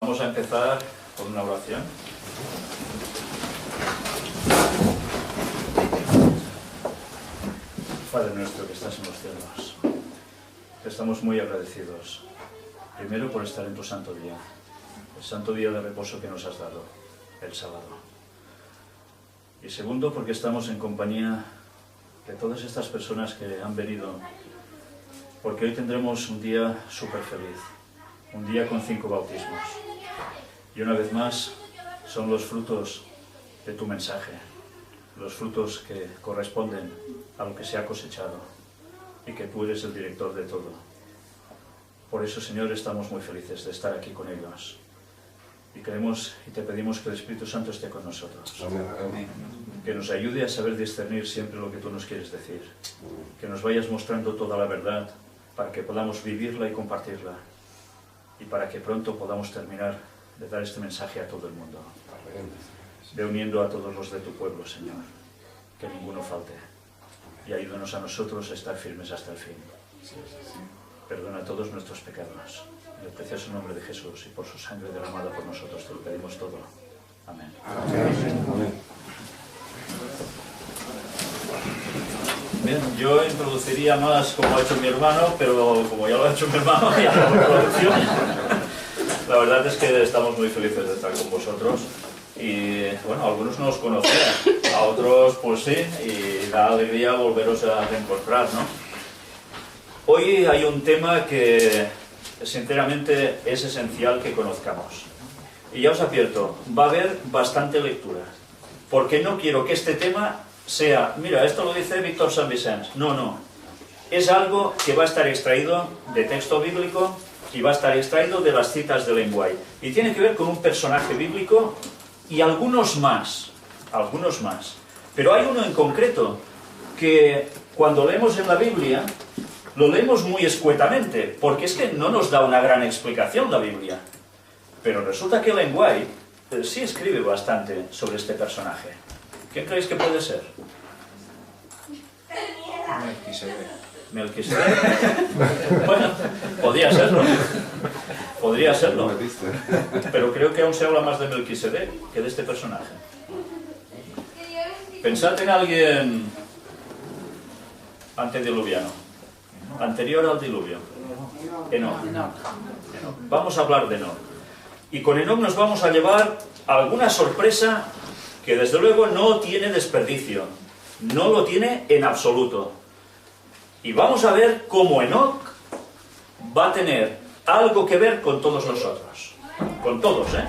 Vamos a empezar con una oración. Padre nuestro que estás en los cielos, te estamos muy agradecidos, primero por estar en tu santo día, el santo día de reposo que nos has dado, el sábado. Y segundo, porque estamos en compañía de todas estas personas que han venido, porque hoy tendremos un día súper feliz, un día con 5 bautismos. Y una vez más, son los frutos de tu mensaje, los frutos que corresponden a lo que se ha cosechado y que tú eres el director de todo. Por eso, Señor, estamos muy felices de estar aquí con ellos. Y queremos y te pedimos que el Espíritu Santo esté con nosotros. Amén. Que nos ayude a saber discernir siempre lo que tú nos quieres decir. Que nos vayas mostrando toda la verdad para que podamos vivirla y compartirla. Y para que pronto podamos terminar de dar este mensaje a todo el mundo. Ve uniendo a todos los de tu pueblo, Señor. Que ninguno falte. Y ayúdanos a nosotros a estar firmes hasta el fin. Perdona todos nuestros pecados. En el precioso nombre de Jesús y por su sangre derramada por nosotros te lo pedimos todo. Amén. Amén. Bien, yo introduciría más como ha hecho mi hermano, pero como ya lo ha hecho mi hermano, ya no hay producción. La verdad es que estamos muy felices de estar con vosotros. Y bueno, algunos no os conocían, a otros pues sí, y da alegría volveros a reencontrar, ¿no? Hoy hay un tema que sinceramente es esencial que conozcamos. Y ya os advierto, va a haber bastante lectura, porque no quiero que este tema sea, mira, esto lo dice Víctor San Vicente. No, no. Es algo que va a estar extraído de texto bíblico y va a estar extraído de las citas de Ellen White. Y tiene que ver con un personaje bíblico y algunos más. Pero hay uno en concreto que cuando leemos en la Biblia lo leemos muy escuetamente, porque es que no nos da una gran explicación la Biblia. Pero resulta que Ellen White sí escribe bastante sobre este personaje. ¿Quién creéis que puede ser? Melquisedec. Bueno, podría serlo. Pero creo que aún se habla más de Melquisedec que de este personaje. Pensad en alguien antediluviano, anterior al diluvio. Enoc. Vamos a hablar de Enoc. Y con Enoc nos vamos a llevar alguna sorpresa que desde luego no tiene desperdicio, no lo tiene en absoluto. Y vamos a ver cómo Enoc va a tener algo que ver con todos nosotros, con todos, ¿eh?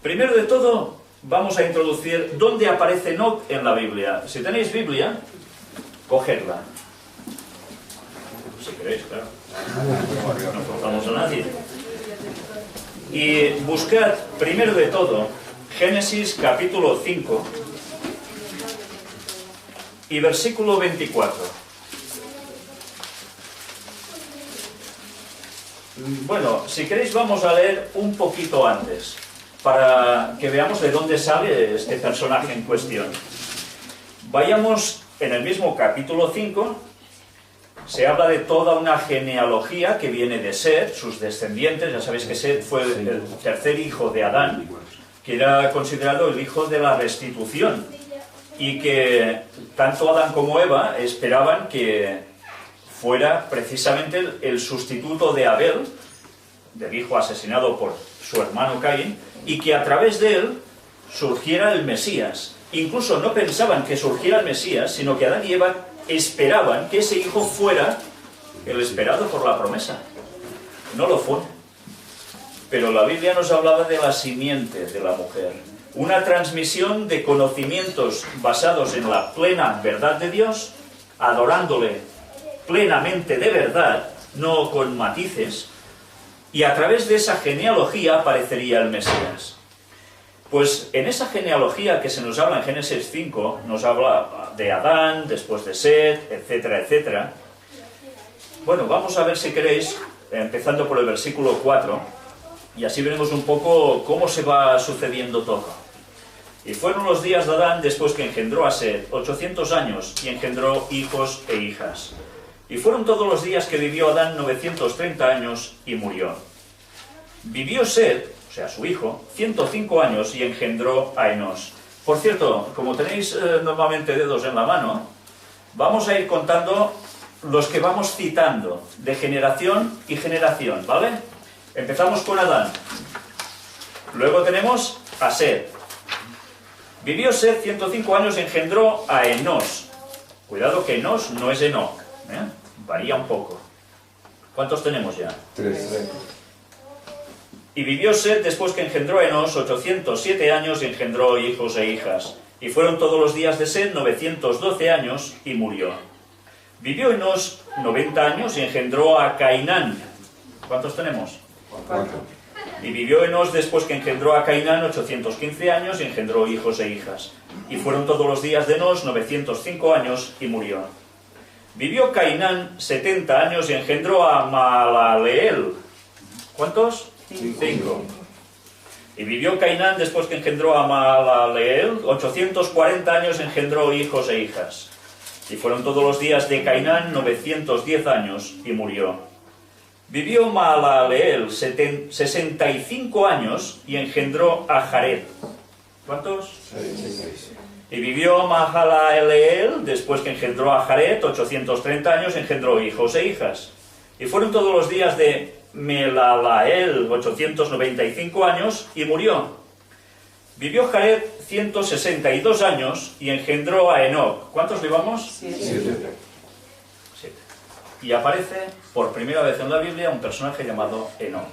Primero de todo, vamos a introducir dónde aparece Enoc en la Biblia. Si tenéis Biblia, cogedla. Si queréis, claro. No forzamos a nadie. Y buscad, primero de todo, Génesis capítulo 5 y versículo 24. Bueno, si queréis vamos a leer un poquito antes, para que veamos de dónde sale este personaje en cuestión. Vayamos en el mismo capítulo 5, se habla de toda una genealogía que viene de Set, sus descendientes. Ya sabéis que Set fue el tercer hijo de Adán, que era considerado el hijo de la restitución, y que tanto Adán como Eva esperaban que fuera precisamente el sustituto de Abel, del hijo asesinado por su hermano Caín, y que a través de él surgiera el Mesías. Incluso no pensaban que surgiera el Mesías, sino que Adán y Eva esperaban que ese hijo fuera el esperado por la promesa. No lo fue. Pero la Biblia nos hablaba de la simiente de la mujer, una transmisión de conocimientos basados en la plena verdad de Dios, adorándole plenamente de verdad, no con matices, y a través de esa genealogía aparecería el Mesías. Pues en esa genealogía que se nos habla en Génesis 5, nos habla de Adán, después de Set, etcétera, etcétera. Bueno, vamos a ver si queréis, empezando por el versículo 4, y así veremos un poco cómo se va sucediendo todo. Y fueron los días de Adán después que engendró a Set, 800 años, y engendró hijos e hijas. Y fueron todos los días que vivió Adán 930 años y murió. Vivió Set, o sea, su hijo, 105 años y engendró a Enos. Por cierto, como tenéis normalmente dedos en la mano, vamos a ir contando los que vamos citando de generación y generación, ¿vale? Empezamos con Adán. Luego tenemos a Set. Vivió Set 105 años y engendró a Enos. Cuidado que Enos no es Enoc, ¿eh? Varía un poco. ¿Cuántos tenemos ya? 3. Y vivió Set después que engendró a Enos 807 años y engendró hijos e hijas. Y fueron todos los días de Set 912 años y murió. Vivió Enos 90 años y engendró a Cainán. ¿Cuántos tenemos? 4. Y vivió Enos después que engendró a Cainán 815 años y engendró hijos e hijas. Y fueron todos los días de Enos 905 años y murió. Vivió Cainán 70 años y engendró a Mahalaleel. ¿Cuántos? 5. Y vivió Cainán después que engendró a Mahalaleel 840 años y engendró hijos e hijas. Y fueron todos los días de Cainán 910 años y murió. Vivió Mahalaleel 65 años y engendró a Jared. ¿Cuántos? 6. Y vivió Mahalaleel después que engendró a Jared 830 años y engendró hijos e hijas. Y fueron todos los días de Melalael 895 años y murió. Vivió Jared 162 años y engendró a Enoc. ¿Cuántos llevamos? 7. Y aparece por primera vez en la Biblia un personaje llamado Enoc.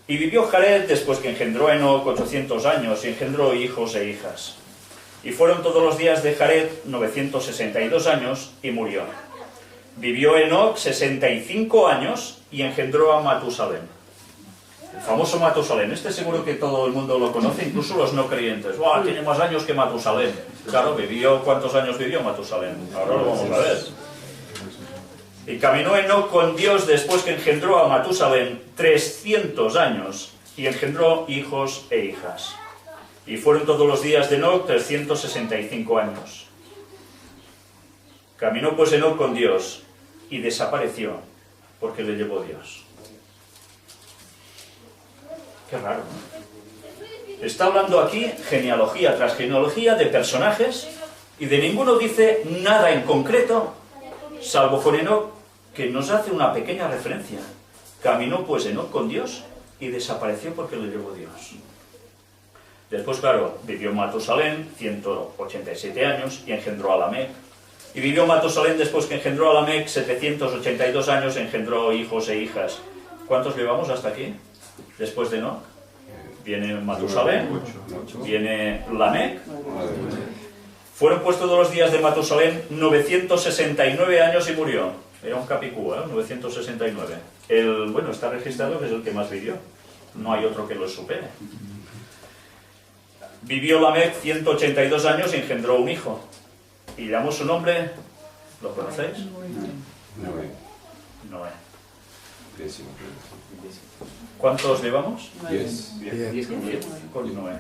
Y vivió Jared después que engendró a Enoc 800 años y engendró hijos e hijas. Y fueron todos los días de Jared 962 años y murió. Vivió Enoc 65 años y engendró a Matusalén. El famoso Matusalén. Este seguro que todo el mundo lo conoce, incluso los no creyentes. ¡Buah, tiene más años que Matusalén! Claro, ¿cuántos años vivió Matusalén? Ahora lo vamos a ver. Y caminó Enoc con Dios después que engendró a Matusalén 300 años y engendró hijos e hijas. Y fueron todos los días de Enoc 365 años. Caminó pues Enoc con Dios y desapareció porque le llevó Dios. Qué raro, ¿no? Está hablando aquí genealogía tras genealogía de personajes y de ninguno dice nada en concreto, salvo con Enoc, que nos hace una pequeña referencia. Caminó pues Enoc con Dios y desapareció porque le llevó Dios. Después, claro, vivió Matusalén 187 años y engendró a Lamec. Y vivió Matusalén después que engendró a Lamec 782 años y engendró hijos e hijas. ¿Cuántos llevamos hasta aquí? Después de Enoc. Viene Matusalén, viene Lamec. Fueron pues todos los días de Matusalén 969 años y murió. Era un capicúa, 969. Bueno, está registrado que es el que más vivió. No hay otro que lo supere. Vivió Lamec 182 años y engendró un hijo. Y llamó su nombre, ¿lo conocéis? Noé. ¿Cuántos llevamos? 10. 10 con Noé.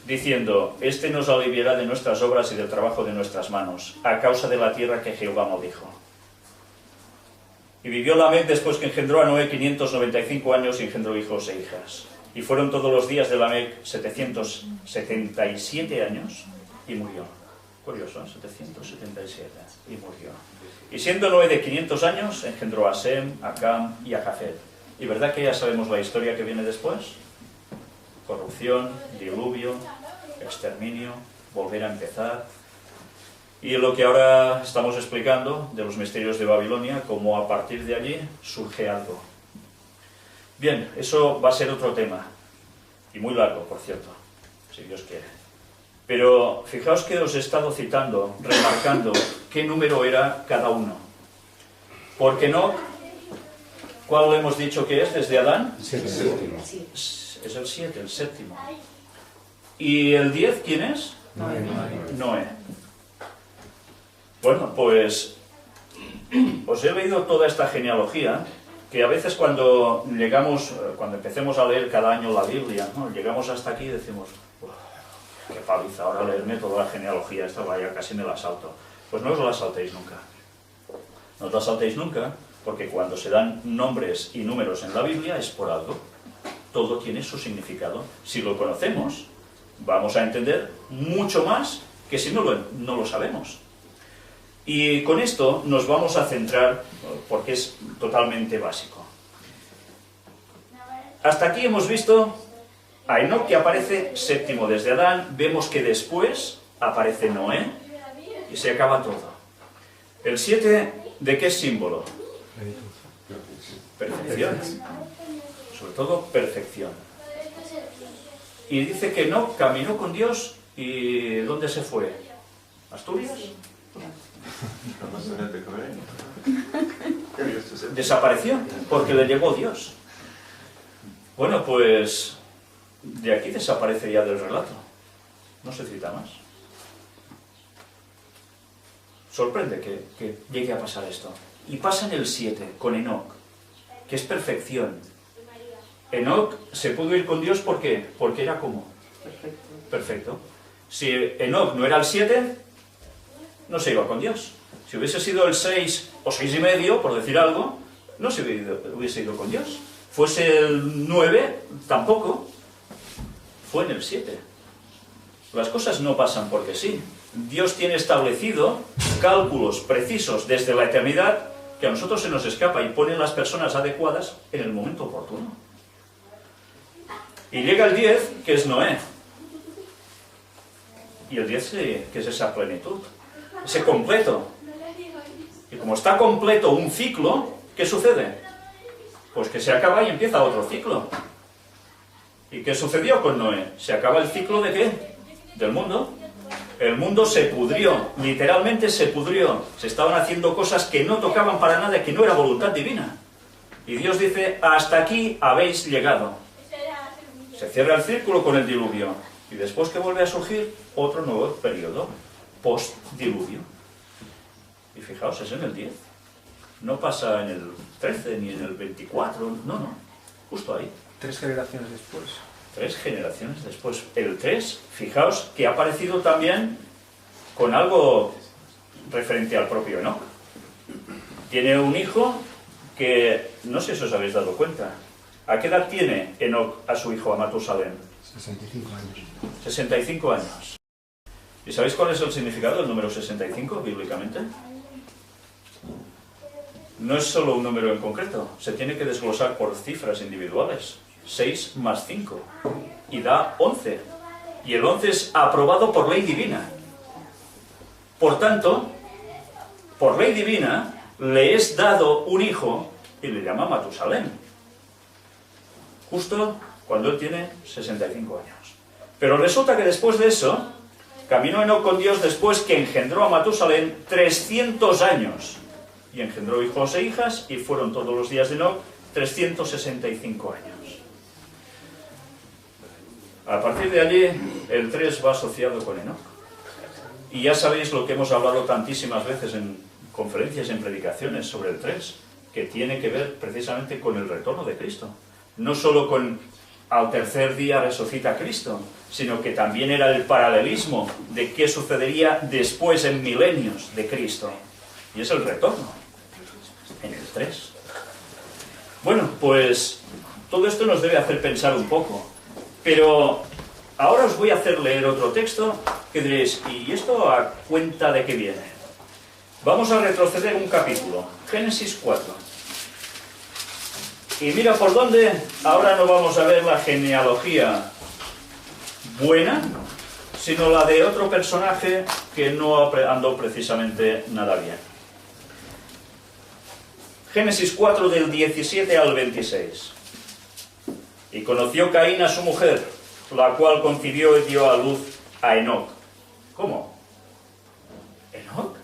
Diciendo, este nos aliviará de nuestras obras y del trabajo de nuestras manos, a causa de la tierra que Jehová maldijo. Y vivió Lamec después que engendró a Noé 595 años y engendró hijos e hijas. Y fueron todos los días de Lamec 777 años y murió. Curioso, 777 y murió. Y siendo Noé de 500 años, engendró a Sem, a Cam y a Jafet. ¿Y verdad que ya sabemos la historia que viene después? Corrupción, diluvio, exterminio, volver a empezar. Y lo que ahora estamos explicando de los misterios de Babilonia, cómo a partir de allí surge algo. Bien, eso va a ser otro tema. Y muy largo, por cierto, si Dios quiere. Pero fijaos que os he estado citando, remarcando qué número era cada uno. Porque no, ¿cuál hemos dicho que es desde Adán? El séptimo. Es el 7, el séptimo. ¿Y el 10 quién es? Noé. Bueno, pues os he leído toda esta genealogía, que a veces cuando empecemos a leer cada año la Biblia, ¿no? Llegamos hasta aquí y decimos, qué paliza, ahora leerme toda la genealogía, esta vaya, casi me la salto. Pues no os la saltéis nunca. No os la saltéis nunca, porque cuando se dan nombres y números en la Biblia es por algo. Todo tiene su significado. Si lo conocemos, vamos a entender mucho más que si no lo sabemos. Y con esto nos vamos a centrar, porque es totalmente básico. Hasta aquí hemos visto a Enoc, que aparece séptimo desde Adán. Vemos que después aparece Noé y se acaba todo. El 7, ¿de qué es símbolo? Perfección. Sobre todo perfección. Y dice que Enoc caminó con Dios. ¿Y dónde se fue? ¿Asturias? Desapareció porque le llegó Dios. Bueno, pues de aquí desaparece ya del relato. No se cita más. Sorprende que llegue a pasar esto. Y pasa en el 7, con Enoc, que es perfección. Enoc se pudo ir con Dios, ¿por qué? Porque era como perfecto. Si Enoc no era el 7, no se iba con Dios. Si hubiese sido el 6 o 6 y medio, por decir algo, no se hubiese ido con Dios. Fuese el 9, tampoco. Fue en el 7. Las cosas no pasan porque sí. Dios tiene establecido cálculos precisos desde la eternidad que a nosotros se nos escapa y pone las personas adecuadas en el momento oportuno. Y llega el 10, que es Noé. Y el 10, que es esa plenitud, ese completo. Y como está completo un ciclo, ¿qué sucede? Pues que se acaba y empieza otro ciclo. ¿Y qué sucedió con Noé? ¿Se acaba el ciclo de qué? Del mundo. El mundo se pudrió, literalmente se pudrió. Se estaban haciendo cosas que no tocaban para nada y que no era voluntad divina. Y Dios dice, hasta aquí habéis llegado. Se cierra el círculo con el diluvio. Y después que vuelve a surgir otro nuevo periodo, post-diluvio. Y fijaos, es en el 10. No pasa en el 13 ni en el 24, no, justo ahí. 3 generaciones después. 3 generaciones después. El 3, fijaos que ha aparecido también con algo referente al propio Enoc. Tiene un hijo que, no sé si os habéis dado cuenta, ¿a qué edad tiene Enoc a su hijo, a Matusalén? 65 años. 65 años. ¿Y sabéis cuál es el significado del número 65 bíblicamente? No es solo un número en concreto, se tiene que desglosar por cifras individuales. 6 más 5 y da 11. Y el 11 es aprobado por ley divina. Por tanto, por ley divina, le es dado un hijo y le llama Matusalén. Justo cuando él tiene 65 años. Pero resulta que después de eso, caminó Enoc con Dios después que engendró a Matusalén 300 años. Y engendró hijos e hijas, y fueron todos los días de Enoc 365 años. A partir de allí, el 3 va asociado con Enoc. Y ya sabéis lo que hemos hablado tantísimas veces en conferencias y en predicaciones sobre el 3, que tiene que ver precisamente con el retorno de Cristo. No solo con al tercer día resucita Cristo, sino que también era el paralelismo de qué sucedería después en milenios de Cristo. Y es el retorno, en el 3. Bueno, pues todo esto nos debe hacer pensar un poco. Pero ahora os voy a hacer leer otro texto que diréis, ¿y esto a cuenta de qué viene? Vamos a retroceder un capítulo, Génesis 4. Y mira por dónde, ahora no vamos a ver la genealogía buena, sino la de otro personaje que no andó precisamente nada bien. Génesis 4 del 17 al 26. Y conoció Caín a su mujer, la cual concibió y dio a luz a Enoc. ¿Cómo? ¿Enoc?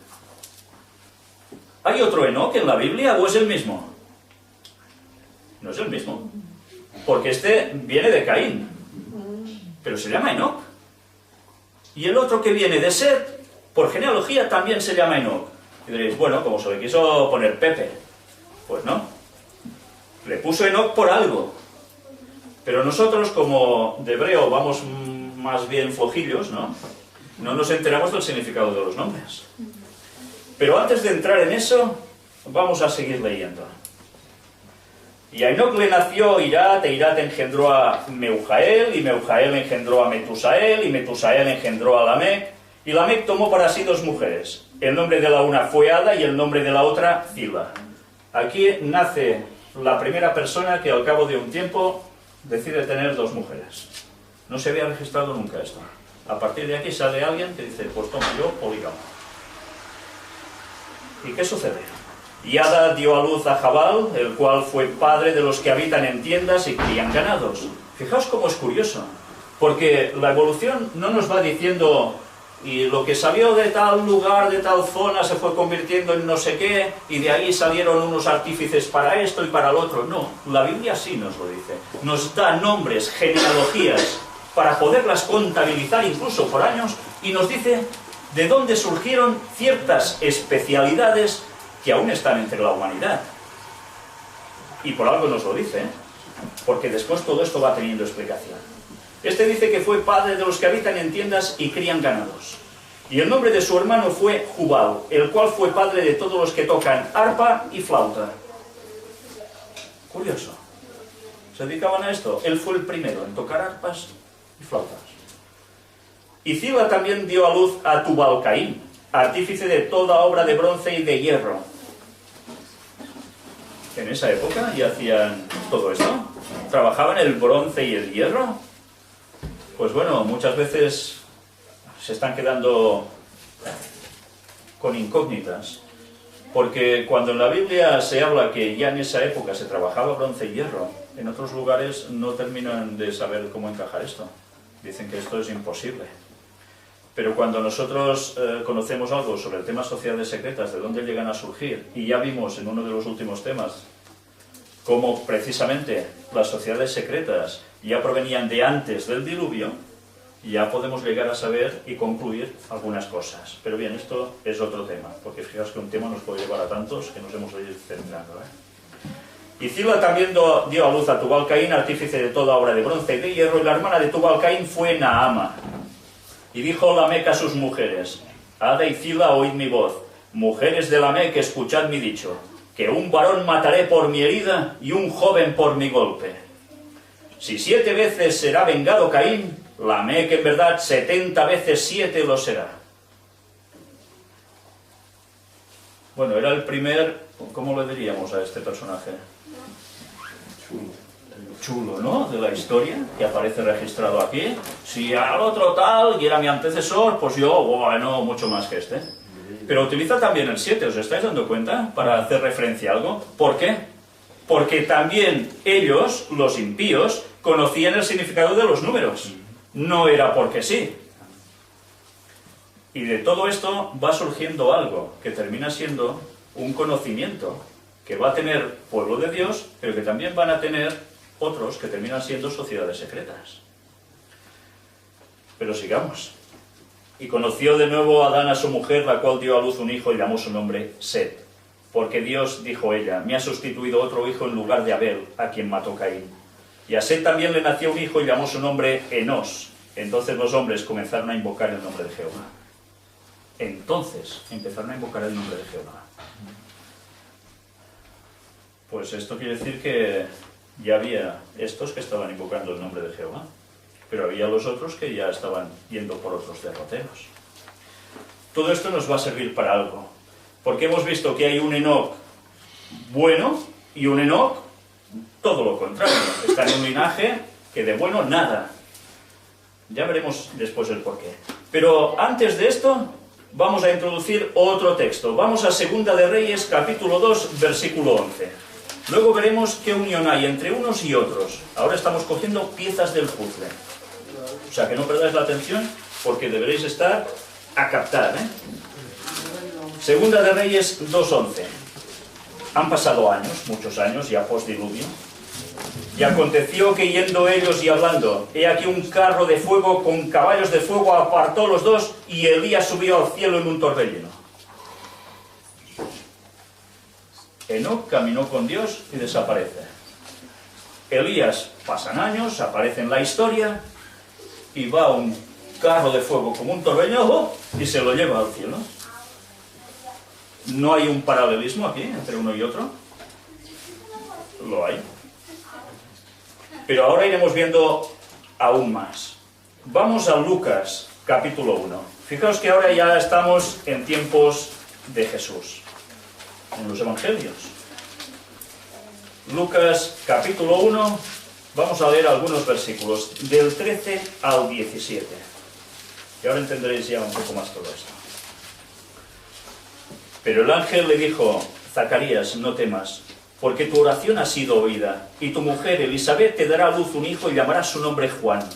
¿Hay otro Enoc en la Biblia o es el mismo? No es el mismo, porque este viene de Caín, pero se llama Enoc. Y el otro que viene de Set, por genealogía también se llama Enoc. Y diréis, bueno, como se le quiso poner Pepe. Pues no, le puso Enoc por algo. Pero nosotros, como de hebreo vamos más bien flojillos, ¿no? No nos enteramos del significado de los nombres. Pero antes de entrar en eso, Vamos a seguir leyendo. Y a Enoc le nació Irad, e Irad engendró a Meujael, y Meujael engendró a Metusael, y Metusael engendró a Lamec, y Lamec tomó para sí 2 mujeres. El nombre de la una fue Ada y el nombre de la otra Zila. Aquí nace la primera persona que al cabo de un tiempo decide tener 2 mujeres. No se había registrado nunca esto. A partir de aquí sale alguien que dice, pues toma yo, polígamo. ¿Y qué sucede? Y Ada dio a luz a Jabal, el cual fue padre de los que habitan en tiendas y crían ganados. Fijaos cómo es curioso, porque la evolución no nos va diciendo, y lo que salió de tal lugar, de tal zona, se fue convirtiendo en no sé qué, y de ahí salieron unos artífices para esto y para lo otro. No, la Biblia sí nos lo dice. Nos da nombres, genealogías, para poderlas contabilizar incluso por años, y nos dice de dónde surgieron ciertas especialidades que aún están entre la humanidad. Y por algo nos lo dice, porque después todo esto va teniendo explicación. Este dice que fue padre de los que habitan en tiendas y crían ganados. Y el nombre de su hermano fue Jubal, el cual fue padre de todos los que tocan arpa y flauta. Curioso. ¿Se dedicaban a esto? Él fue el primero en tocar arpas y flautas. Y Zila también dio a luz a Tubal-Caín, artífice de toda obra de bronce y de hierro. En esa época ya hacían todo esto. ¿Trabajaban el bronce y el hierro? Pues bueno, muchas veces se están quedando con incógnitas. Porque cuando en la Biblia se habla que ya en esa época se trabajaba bronce y hierro, en otros lugares no terminan de saber cómo encajar esto. Dicen que esto es imposible. Pero cuando nosotros conocemos algo sobre el tema sociedades secretas, de dónde llegan a surgir, y ya vimos en uno de los últimos temas cómo precisamente las sociedades secretas ya provenían de antes del diluvio, ya podemos llegar a saber y concluir algunas cosas. Pero bien, esto es otro tema, porque fijaos que un tema nos puede llevar a tantos que nos hemos de ir terminando. Y Zila también dio a luz a Tubal-Caín, artífice de toda obra de bronce y de hierro, y la hermana de Tubal-Caín fue Naama. Y dijo Lamec a sus mujeres, Ada y Zila, oíd mi voz, mujeres de Lamec, escuchad mi dicho, que un varón mataré por mi herida y un joven por mi golpe. Si 7 veces será vengado Caín, Lamec en verdad 70 veces 7 lo será. Bueno, era el primer, ¿cómo le diríamos a este personaje? Chulo, ¿no? De la historia, que aparece registrado aquí. Si al otro tal y era mi antecesor, pues yo, bueno, mucho más que este. Pero utiliza también el 7, ¿os estáis dando cuenta? Para hacer referencia a algo. ¿Por qué? Porque también ellos, los impíos, conocían el significado de los números. No era porque sí. Y de todo esto va surgiendo algo que termina siendo un conocimiento que va a tener pueblo de Dios, pero que también van a tener otros que terminan siendo sociedades secretas. Pero sigamos. Y conoció de nuevo Adán a su mujer, la cual dio a luz un hijo y llamó su nombre Set. Porque Dios, dijo ella, me ha sustituido otro hijo en lugar de Abel, a quien mató Caín. Y a Set también le nació un hijo y llamó su nombre Enos. Entonces los hombres comenzaron a invocar el nombre de Jehová. Entonces empezaron a invocar el nombre de Jehová. Pues esto quiere decir que ya había estos que estaban invocando el nombre de Jehová, pero había los otros que ya estaban yendo por otros derroteros. Todo esto nos va a servir para algo, porque hemos visto que hay un Enoc bueno y un Enoc todo lo contrario. Está en un linaje que de bueno nada. Ya veremos después el porqué. Pero antes de esto, vamos a introducir otro texto. Vamos a Segunda de Reyes, capítulo 2, versículo 11. Luego veremos qué unión hay entre unos y otros. Ahora estamos cogiendo piezas del puzzle. O sea, que no perdáis la atención, porque deberéis estar a captar, Segunda de Reyes 2.11. Han pasado años, muchos años, ya post-diluvio. Y aconteció que yendo ellos y hablando, he aquí un carro de fuego con caballos de fuego apartó los dos, y Elías subió al cielo en un torbellino. Enoc caminó con Dios y desaparece. Elías, pasan años, aparece en la historia, y va un carro de fuego como un torbellino y se lo lleva al cielo. ¿No hay un paralelismo aquí entre uno y otro? Lo hay. Pero ahora iremos viendo aún más. Vamos a Lucas, capítulo 1. Fijaos que ahora ya estamos en tiempos de Jesús, en los Evangelios. Lucas, capítulo 1, vamos a leer algunos versículos, del 13 al 17. Y ahora entenderéis ya un poco más todo esto. Pero el ángel le dijo: Zacarías, no temas, porque tu oración ha sido oída, y tu mujer Elisabet te dará a luz un hijo y llamarás su nombre Juan.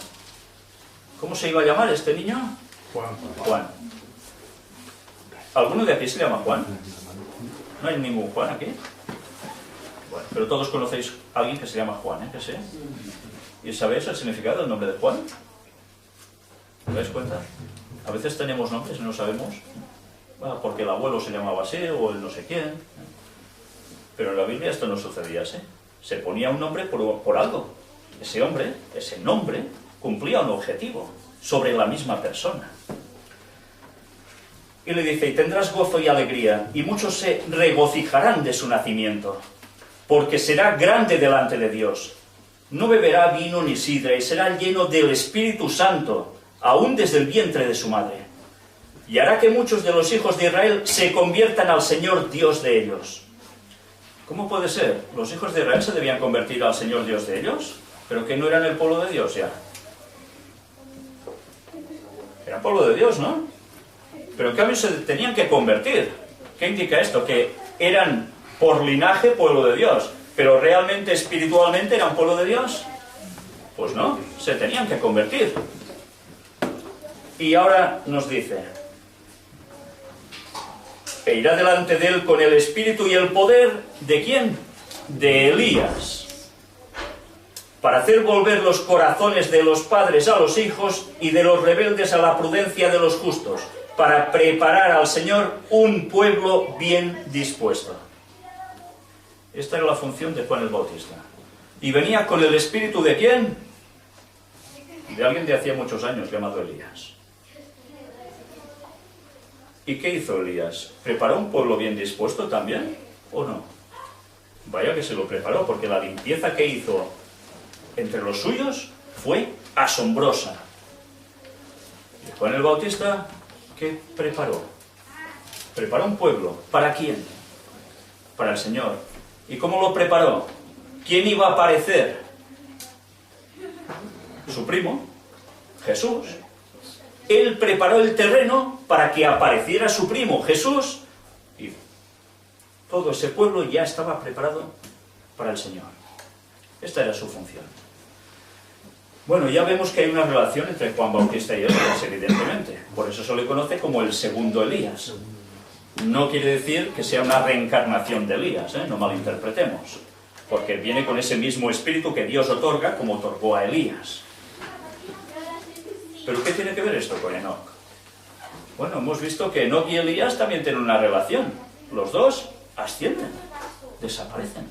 ¿Cómo se iba a llamar este niño? Juan. ¿Alguno de aquí se llama Juan? ¿No hay ningún Juan aquí? Bueno, pero todos conocéis a alguien que se llama Juan, ¿eh? ¿Qué sé? ¿Y sabéis el significado del nombre de Juan? ¿Os dais cuenta? A veces tenemos nombres y no sabemos. Bueno, porque el abuelo se llamaba así o el no sé quién. Pero en la Biblia esto no sucedía así. Se ponía un nombre por algo. Ese hombre, ese nombre, cumplía un objetivo sobre la misma persona. Y le dice: y tendrás gozo y alegría, y muchos se regocijarán de su nacimiento, porque será grande delante de Dios. No beberá vino ni sidra, y será lleno del Espíritu Santo, aún desde el vientre de su madre. Y hará que muchos de los hijos de Israel se conviertan al Señor Dios de ellos. ¿Cómo puede ser? ¿Los hijos de Israel se debían convertir al Señor Dios de ellos? ¿Pero que no eran el pueblo de Dios ya? Eran pueblo de Dios, ¿no? Pero en cambio se tenían que convertir. ¿Qué indica esto? Que eran por linaje pueblo de Dios, pero realmente espiritualmente eran pueblo de Dios. Pues no, se tenían que convertir. Y ahora nos dice: e irá delante de él con el espíritu y el poder, ¿de quién? De Elías, para hacer volver los corazones de los padres a los hijos y de los rebeldes a la prudencia de los justos, para preparar al Señor un pueblo bien dispuesto. Esta era la función de Juan el Bautista. Y venía con el espíritu ¿de quién? De alguien de hacía muchos años llamado Elías. ¿Y qué hizo Elías? ¿Preparó un pueblo bien dispuesto también? ¿O no? Vaya que se lo preparó, porque la limpieza que hizo entre los suyos fue asombrosa. ¿Y Juan el Bautista qué preparó? Preparó un pueblo. ¿Para quién? Para el Señor. ¿Y cómo lo preparó? ¿Quién iba a aparecer? Su primo, Jesús. Él preparó el terreno para que apareciera su primo, Jesús, y todo ese pueblo ya estaba preparado para el Señor. Esta era su función. Bueno, ya vemos que hay una relación entre Juan Bautista y Elías, evidentemente. Por eso se le conoce como el segundo Elías. No quiere decir que sea una reencarnación de Elías, no malinterpretemos, porque viene con ese mismo espíritu que Dios otorga, como otorgó a Elías. ¿Pero qué tiene que ver esto con Enoc? Bueno, hemos visto que Enoc y Elías también tienen una relación. Los dos ascienden, desaparecen.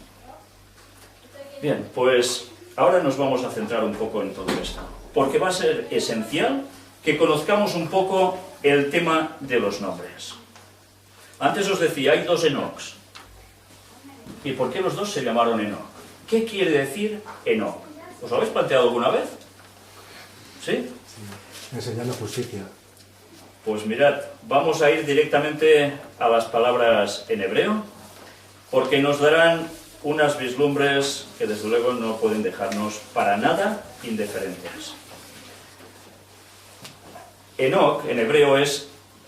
Bien, pues ahora nos vamos a centrar un poco en todo esto, porque va a ser esencial que conozcamos un poco el tema de los nombres. Antes os decía, hay dos Enocs. ¿Y por qué los dos se llamaron Enoc? ¿Qué quiere decir Enoc? ¿Os lo habéis planteado alguna vez? ¿Sí? Enseñando justicia. Pues mirad, vamos a ir directamente a las palabras en hebreo, porque nos darán unas vislumbres que desde luego no pueden dejarnos para nada indiferentes. Enoc en hebreo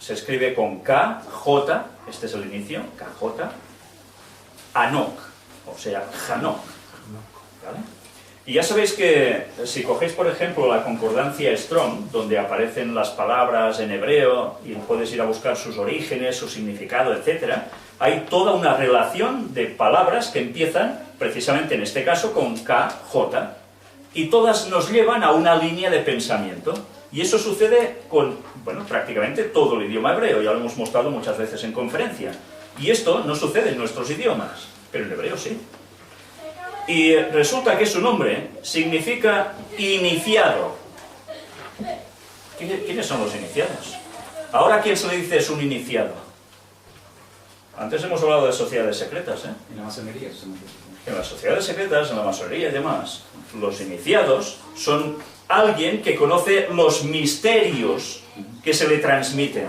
se escribe con K, J, este es el inicio, KJ, Anok, o sea, Hanok. ¿Vale? Y ya sabéis que si cogéis, por ejemplo, la concordancia Strong, donde aparecen las palabras en hebreo, y puedes ir a buscar sus orígenes, su significado, etc., hay toda una relación de palabras que empiezan, precisamente en este caso, con KJ, y todas nos llevan a una línea de pensamiento. Y eso sucede con, bueno, prácticamente todo el idioma hebreo, ya lo hemos mostrado muchas veces en conferencia. Y esto no sucede en nuestros idiomas, pero en hebreo sí. Y resulta que su nombre significa iniciado. ¿Quiénes son los iniciados? Ahora, ¿a quién se le dice es un iniciado? Antes hemos hablado de sociedades secretas, ¿eh? En la masonería. En las sociedades secretas, en la masonería y demás, los iniciados son alguien que conoce los misterios que se le transmiten.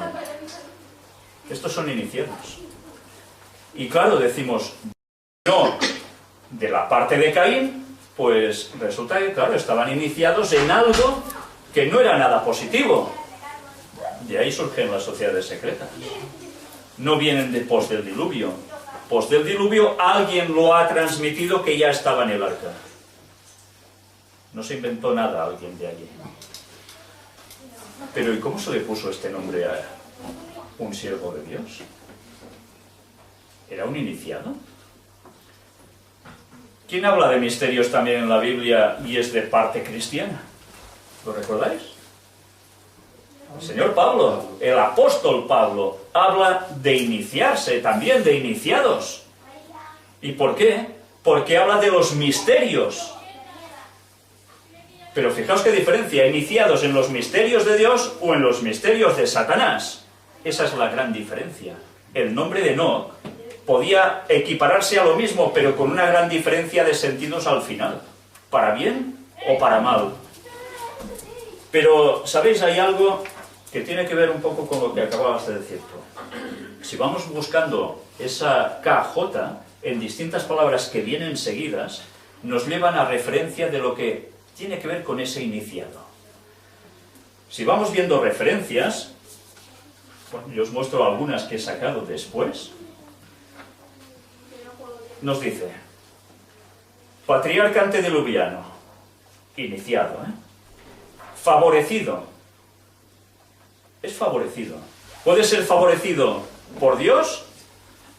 Estos son iniciados. Y claro, decimos, no, de la parte de Caín, pues resulta que, claro, estaban iniciados en algo que no era nada positivo. De ahí surgen las sociedades secretas. No vienen de pos del diluvio. Pos del diluvio alguien lo ha transmitido que ya estaba en el arca. No se inventó nada alguien de allí. Pero ¿y cómo se le puso este nombre a un siervo de Dios? ¿Era un iniciado? ¿Quién habla de misterios también en la Biblia y es de parte cristiana? ¿Lo recordáis? El señor Pablo, el apóstol Pablo, habla de iniciarse, también de iniciados. ¿Y por qué? Porque habla de los misterios. Pero fijaos qué diferencia, iniciados en los misterios de Dios o en los misterios de Satanás. Esa es la gran diferencia. El nombre de Enoc podía equipararse a lo mismo, pero con una gran diferencia de sentidos al final. Para bien o para mal. Pero, ¿sabéis? Hay algo que tiene que ver un poco con lo que acababas de decir tú. Si vamos buscando esa KJ en distintas palabras que vienen seguidas, nos llevan a referencia de lo que tiene que ver con ese iniciado. Si vamos viendo referencias, bueno, yo os muestro algunas que he sacado después. Nos dice, patriarca antediluviano, iniciado, favorecido. Es favorecido. Puede ser favorecido por Dios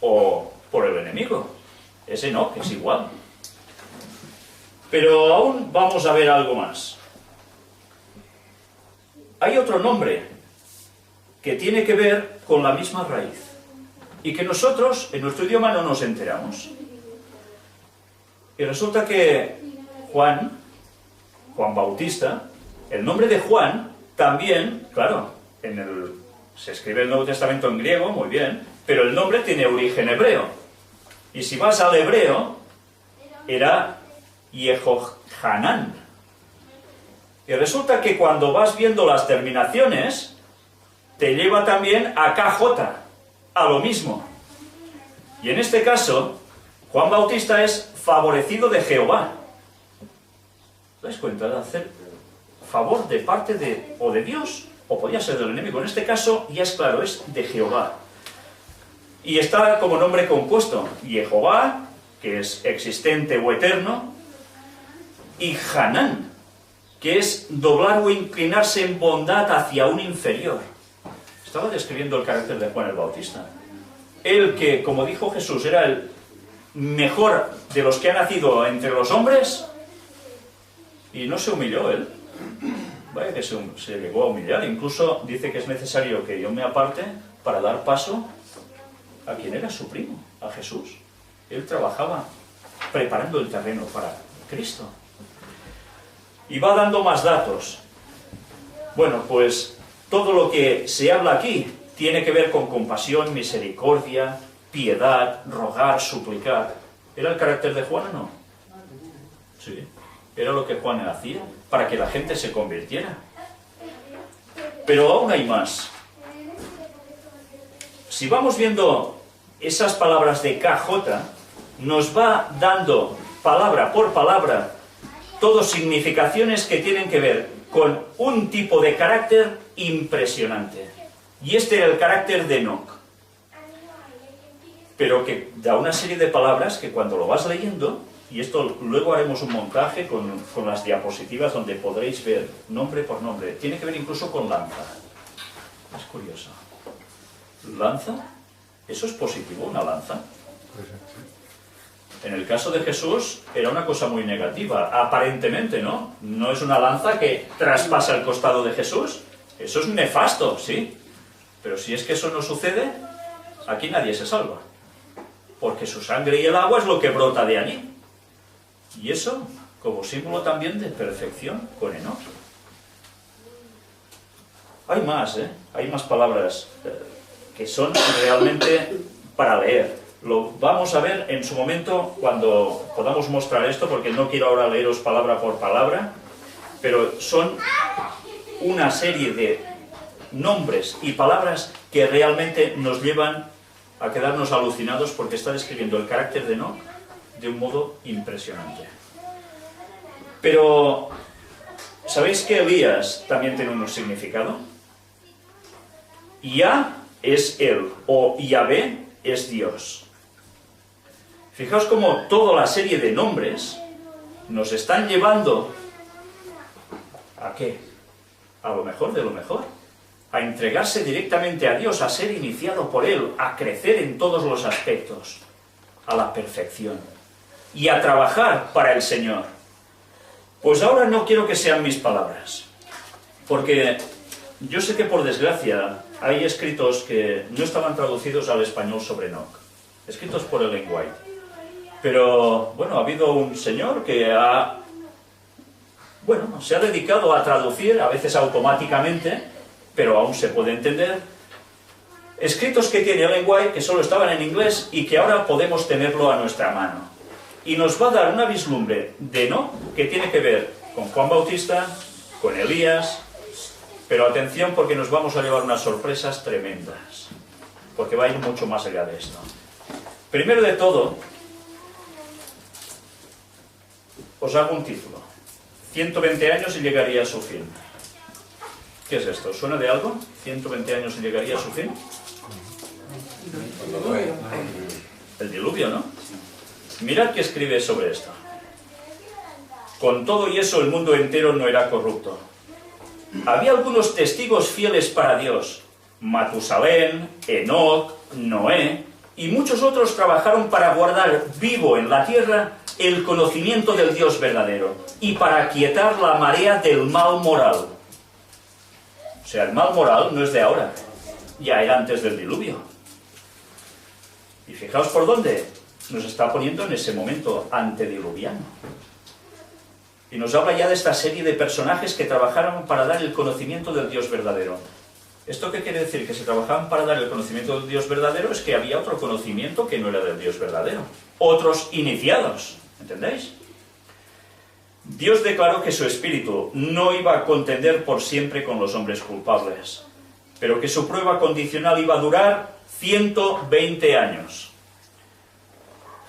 o por el enemigo. Ese no, que es igual. Pero aún vamos a ver algo más. Hay otro nombre que tiene que ver con la misma raíz y que nosotros en nuestro idioma no nos enteramos. Y resulta que Juan Bautista, el nombre de Juan también, claro, se escribe el Nuevo Testamento en griego, muy bien, pero el nombre tiene origen hebreo. Y si vas al hebreo, era Yehohanan. Y resulta que cuando vas viendo las terminaciones, te lleva también a KJ, a lo mismo. Y en este caso, Juan Bautista es favorecido de Jehová. ¿Te das cuenta? De hacer favor de parte de o de Dios o podía ser del enemigo. En este caso, ya es claro, es de Jehová. Y está como nombre compuesto, Jehová, que es existente o eterno, y Hanán, que es doblar o inclinarse en bondad hacia un inferior. Estaba describiendo el carácter de Juan el Bautista. Él que, como dijo Jesús, era el mejor de los que ha nacido entre los hombres, y no se humilló él. Vaya que se llegó a humillar. Incluso dice que es necesario que yo me aparte para dar paso a quien era su primo, a Jesús. Él trabajaba preparando el terreno para Cristo. Y va dando más datos. Bueno, pues todo lo que se habla aquí tiene que ver con compasión, misericordia, piedad, rogar, suplicar. ¿Era el carácter de Juan o no? Sí. Era lo que Juan hacía para que la gente se convirtiera. Pero aún hay más. Si vamos viendo esas palabras de KJ, nos va dando palabra por palabra todas significaciones que tienen que ver con un tipo de carácter impresionante. Y este era el carácter de Enoc. Pero que da una serie de palabras que cuando lo vas leyendo, y esto luego haremos un montaje con las diapositivas donde podréis ver nombre por nombre, tiene que ver incluso con lanza. Es curioso. ¿Lanza? ¿Eso es positivo, una lanza? En el caso de Jesús era una cosa muy negativa, aparentemente, ¿no? No es una lanza que traspasa el costado de Jesús. Eso es nefasto, sí. Pero si es que eso no sucede, aquí nadie se salva. Porque su sangre y el agua es lo que brota de allí. Y eso como símbolo también de perfección con Enoc. Hay más, Hay más palabras que son realmente para leer. Lo vamos a ver en su momento cuando podamos mostrar esto, porque no quiero ahora leeros palabra por palabra, pero son una serie de nombres y palabras que realmente nos llevan a quedarnos alucinados, porque está describiendo el carácter de Enoc de un modo impresionante. Pero, ¿sabéis que Elías también tiene un significado? Yah es él, o Yahvé es Dios. Fijaos cómo toda la serie de nombres nos están llevando ¿a qué? A lo mejor de lo mejor. A entregarse directamente a Dios, a ser iniciado por Él, a crecer en todos los aspectos, a la perfección, y a trabajar para el Señor. Pues ahora no quiero que sean mis palabras, porque yo sé que por desgracia hay escritos que no estaban traducidos al español sobre Enoc, escritos por Ellen White. Pero, bueno, ha habido un señor que se ha dedicado a traducir, a veces automáticamente, pero aún se puede entender, escritos que tiene Ellen White que solo estaban en inglés y que ahora podemos tenerlo a nuestra mano. Y nos va a dar una vislumbre de Enoc que tiene que ver con Juan Bautista, con Elías, pero atención, porque nos vamos a llevar unas sorpresas tremendas, porque va a ir mucho más allá de esto. Primero de todo, os hago un título: 120 años y llegaría a su fin. ¿Qué es esto? ¿Suena de algo? 120 años y llegaría a su fin. El diluvio, ¿no? Mirad qué escribe sobre esto. Con todo y eso el mundo entero no era corrupto. Había algunos testigos fieles para Dios: Matusalén, Enoc, Noé, y muchos otros trabajaron para guardar vivo en la tierra el conocimiento del Dios verdadero y para aquietar la marea del mal moral. O sea, el mal moral no es de ahora, ya era antes del diluvio. Y fijaos por dónde nos está poniendo en ese momento antediluviano. Y nos habla ya de esta serie de personajes que trabajaron para dar el conocimiento del Dios verdadero. ¿Esto qué quiere decir? Que si trabajaban para dar el conocimiento del Dios verdadero es que había otro conocimiento que no era del Dios verdadero. Otros iniciados, ¿entendéis? Dios declaró que su espíritu no iba a contender por siempre con los hombres culpables, pero que su prueba condicional iba a durar 120 años.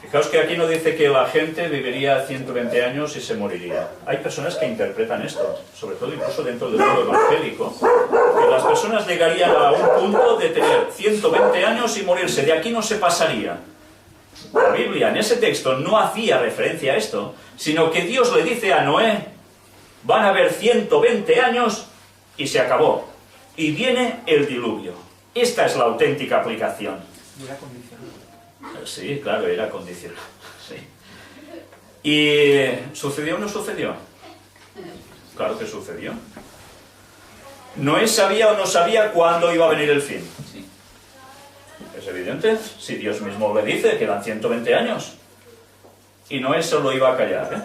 Fijaos que aquí no dice que la gente viviría 120 años y se moriría. Hay personas que interpretan esto, sobre todo incluso dentro del mundo evangélico, que las personas llegarían a un punto de tener 120 años y morirse. De aquí no se pasaría. La Biblia en ese texto no hacía referencia a esto, sino que Dios le dice a Noé: van a haber 120 años y se acabó. Y viene el diluvio. Esta es la auténtica aplicación. Era condicional. Sí, claro, era condicional. Sí. ¿Y sucedió o no sucedió? Claro que sucedió. Noé sabía o no sabía cuándo iba a venir el fin. Sí. Es evidente, si Dios mismo le dice que eran 120 años. Y Noé solo iba a callar, ¿eh?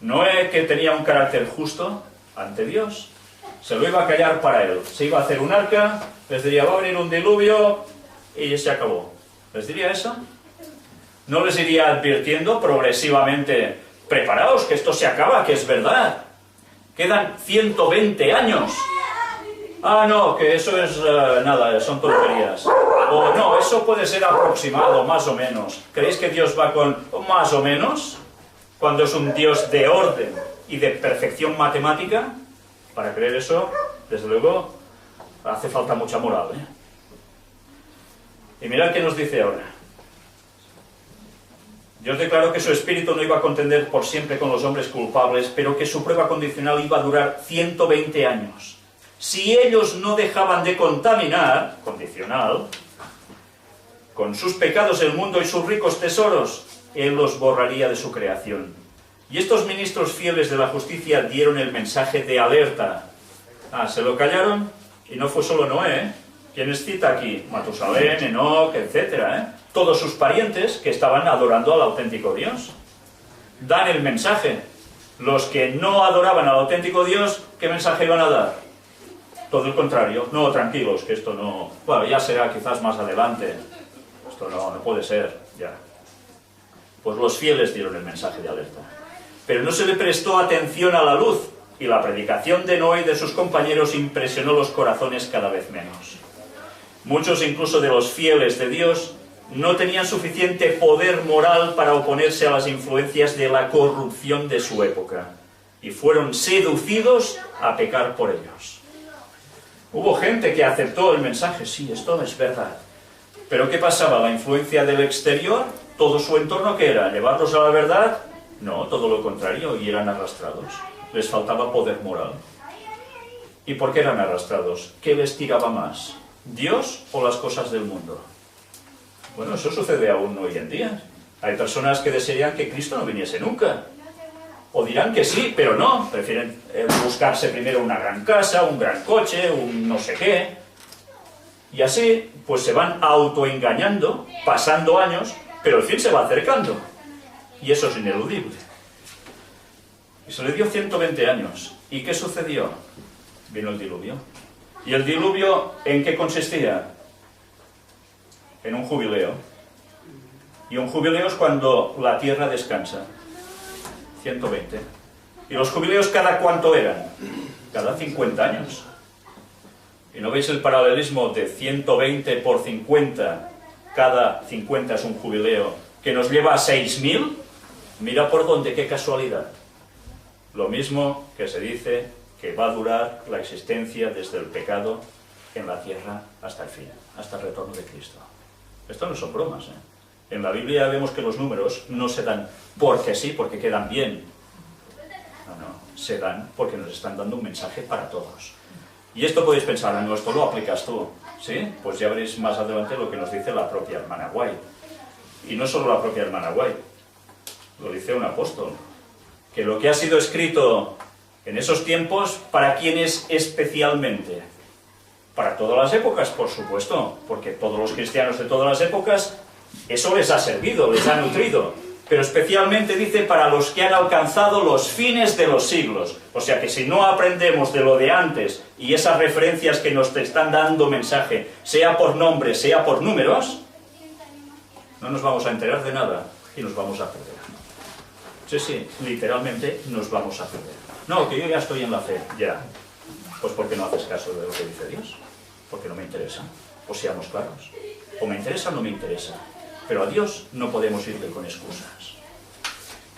Noé, que tenía un carácter justo ante Dios, se lo iba a callar para él. Se iba a hacer un arca, les diría: va a venir un diluvio, y se acabó. ¿Les diría eso? No les iría advirtiendo progresivamente: preparaos, que esto se acaba, que es verdad. Quedan 120 años. Ah, no, que eso es nada, son tonterías. O no, eso puede ser aproximado, más o menos. ¿Creéis que Dios va con más o menos? Cuando es un Dios de orden y de perfección matemática. Para creer eso, desde luego, hace falta mucha moral, ¿eh? Y mirad qué nos dice ahora. Dios declaró que su espíritu no iba a contender por siempre con los hombres culpables, pero que su prueba condicional iba a durar 120 años. Si ellos no dejaban de contaminar, condicional, con sus pecados el mundo y sus ricos tesoros, Él los borraría de su creación. Y estos ministros fieles de la justicia dieron el mensaje de alerta. Ah, se lo callaron, y no fue solo Noé, ¿eh? ¿Quiénes cita aquí? Matusalén, Enoc, etc. Todos sus parientes que estaban adorando al auténtico Dios. Dan el mensaje. Los que no adoraban al auténtico Dios, ¿qué mensaje iban a dar? Todo el contrario. No, tranquilos, que esto no... Bueno, ya será quizás más adelante. esto no puede ser, ya. Pues los fieles dieron el mensaje de alerta. Pero no se le prestó atención a la luz, y la predicación de Noé y de sus compañeros impresionó los corazones cada vez menos. Muchos incluso de los fieles de Dios no tenían suficiente poder moral para oponerse a las influencias de la corrupción de su época, y fueron seducidos a pecar por ellos. Hubo gente que aceptó el mensaje, sí, esto es verdad. Pero ¿qué pasaba? ¿La influencia del exterior? ¿Todo su entorno qué era? ¿Llevarlos a la verdad? No, todo lo contrario, y eran arrastrados. Les faltaba poder moral. ¿Y por qué eran arrastrados? ¿Qué les tiraba más? ¿Dios o las cosas del mundo? Bueno, eso sucede aún hoy en día. Hay personas que desearían que Cristo no viniese nunca. O dirán que sí, pero no. Prefieren buscarse primero una gran casa, un gran coche, un no sé qué. Y así, pues se van autoengañando, pasando años, pero el fin se va acercando. Y eso es ineludible. Y se le dio 120 años. ¿Y qué sucedió? Vino el diluvio. ¿Y el diluvio en qué consistía? En un jubileo. Y un jubileo es cuando la tierra descansa. 120. ¿Y los jubileos cada cuánto eran? Cada 50 años. ¿Y no veis el paralelismo de 120 por 50? Cada 50 es un jubileo que nos lleva a 6.000. Mira por dónde, qué casualidad. Lo mismo que se dice que va a durar la existencia desde el pecado en la tierra hasta el fin, hasta el retorno de Cristo. Esto no son bromas, ¿eh? En la Biblia vemos que los números no se dan porque sí, porque quedan bien. No, se dan porque nos están dando un mensaje para todos. Y esto podéis pensar, no, esto lo aplicas tú, ¿sí? Pues ya veréis más adelante lo que nos dice la propia hermana White. Y no solo la propia hermana White, lo dice un apóstol, que lo que ha sido escrito en esos tiempos, ¿para quién es especialmente? Para todas las épocas, por supuesto, porque todos los cristianos de todas las épocas, eso les ha servido, les ha nutrido, pero especialmente dice para los que han alcanzado los fines de los siglos. O sea que si no aprendemos de lo de antes y esas referencias que nos están dando mensaje, sea por nombre, sea por números, no nos vamos a enterar de nada y nos vamos a perder. Sí, literalmente nos vamos a perder. No, que yo ya estoy en la fe, ya. Pues porque no haces caso de lo que dice Dios, porque no me interesa. O seamos claros, o me interesa o no me interesa. Pero a Dios no podemos irle con excusas.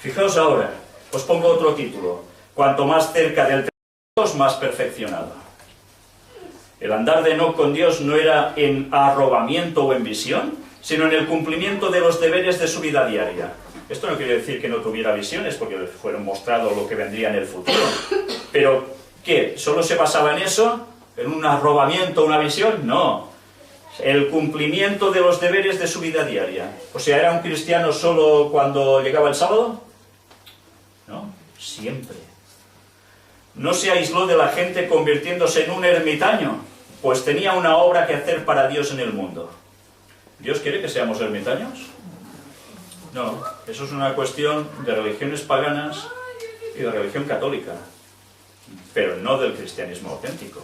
Fijaos ahora, os pongo otro título. Cuanto más cerca del Dios, más perfeccionado. El andar de Enoc con Dios no era en arrobamiento o en visión, sino en el cumplimiento de los deberes de su vida diaria. Esto no quiere decir que no tuviera visiones, porque le fueron mostrado lo que vendría en el futuro. Pero, ¿qué? ¿Solo se basaba en eso? ¿En un arrobamiento, una visión? No. El cumplimiento de los deberes de su vida diaria. O sea, ¿era un cristiano solo cuando llegaba el sábado? No, siempre. No se aisló de la gente convirtiéndose en un ermitaño, pues tenía una obra que hacer para Dios en el mundo. ¿Dios quiere que seamos ermitaños? No, eso es una cuestión de religiones paganas y de religión católica, pero no del cristianismo auténtico.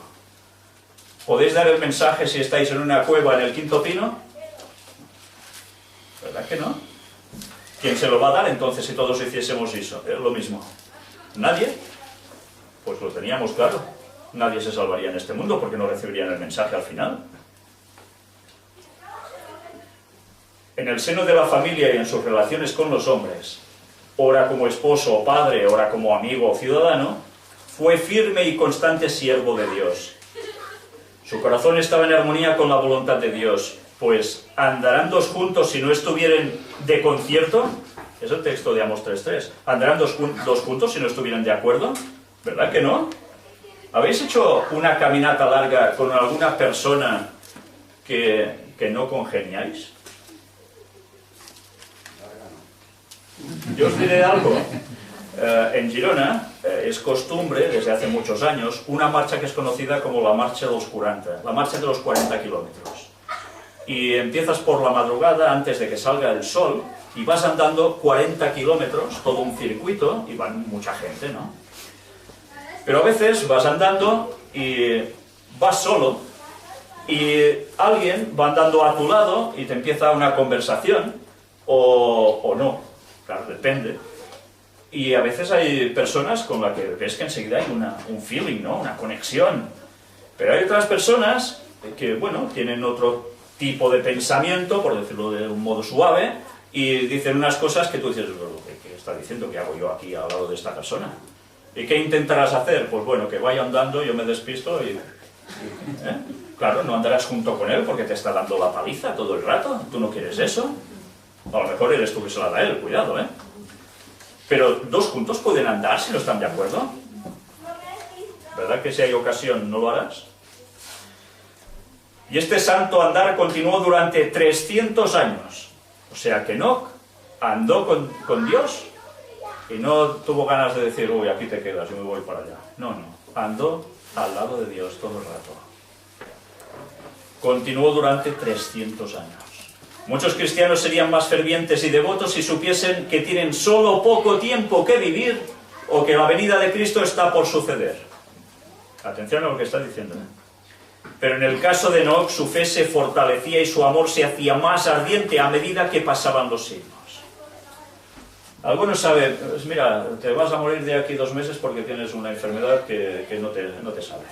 ¿Podéis dar el mensaje si estáis en una cueva en el Quinto Pino? ¿Verdad que no? ¿Quién se lo va a dar entonces si todos hiciésemos eso? Es lo mismo. ¿Nadie? Pues lo teníamos claro. Nadie se salvaría en este mundo porque no recibirían el mensaje al final. En el seno de la familia y en sus relaciones con los hombres, ora como esposo o padre, ora como amigo o ciudadano, fue firme y constante siervo de Dios. Su corazón estaba en armonía con la voluntad de Dios, pues ¿andarán dos juntos si no estuvieran de concierto? Es el texto de Amós 3:3. ¿Andarán dos juntos si no estuvieran de acuerdo? ¿Verdad que no? ¿Habéis hecho una caminata larga con alguna persona que no congeniáis? Yo os diré algo. En Girona es costumbre, desde hace muchos años, una marcha que es conocida como la marcha de los 40, la marcha de los 40 kilómetros. Y empiezas por la madrugada antes de que salga el sol y vas andando 40 kilómetros, todo un circuito, y van mucha gente, ¿no? Pero a veces vas andando y vas solo y alguien va andando a tu lado y te empieza una conversación, o no, claro, depende. Y a veces hay personas con las que ves que enseguida hay un feeling, ¿no? Una conexión. Pero hay otras personas que, bueno, tienen otro tipo de pensamiento, por decirlo de un modo suave, y dicen unas cosas que tú dices, ¿qué está diciendo? ¿Qué hago yo aquí al lado de esta persona? ¿Y qué intentarás hacer? Pues bueno, que vaya andando, yo me despisto y... ¿eh? Claro, no andarás junto con él porque te está dando la paliza todo el rato. ¿Tú no quieres eso? A lo mejor eres tú que se la da a él, cuidado, ¿eh? Pero dos juntos pueden andar si no están de acuerdo. ¿Verdad que si hay ocasión no lo harás? Y este santo andar continuó durante 300 años. O sea que Enoc andó con Dios y no tuvo ganas de decir, uy, aquí te quedas, yo me voy para allá. No, andó al lado de Dios todo el rato. Continuó durante 300 años. Muchos cristianos serían más fervientes y devotos si supiesen que tienen solo poco tiempo que vivir o que la venida de Cristo está por suceder. Atención a lo que está diciendo, ¿eh? Pero en el caso de Enoc, su fe se fortalecía y su amor se hacía más ardiente a medida que pasaban los siglos. Algunos saben, pues mira, te vas a morir de aquí 2 meses porque tienes una enfermedad que no te sabes.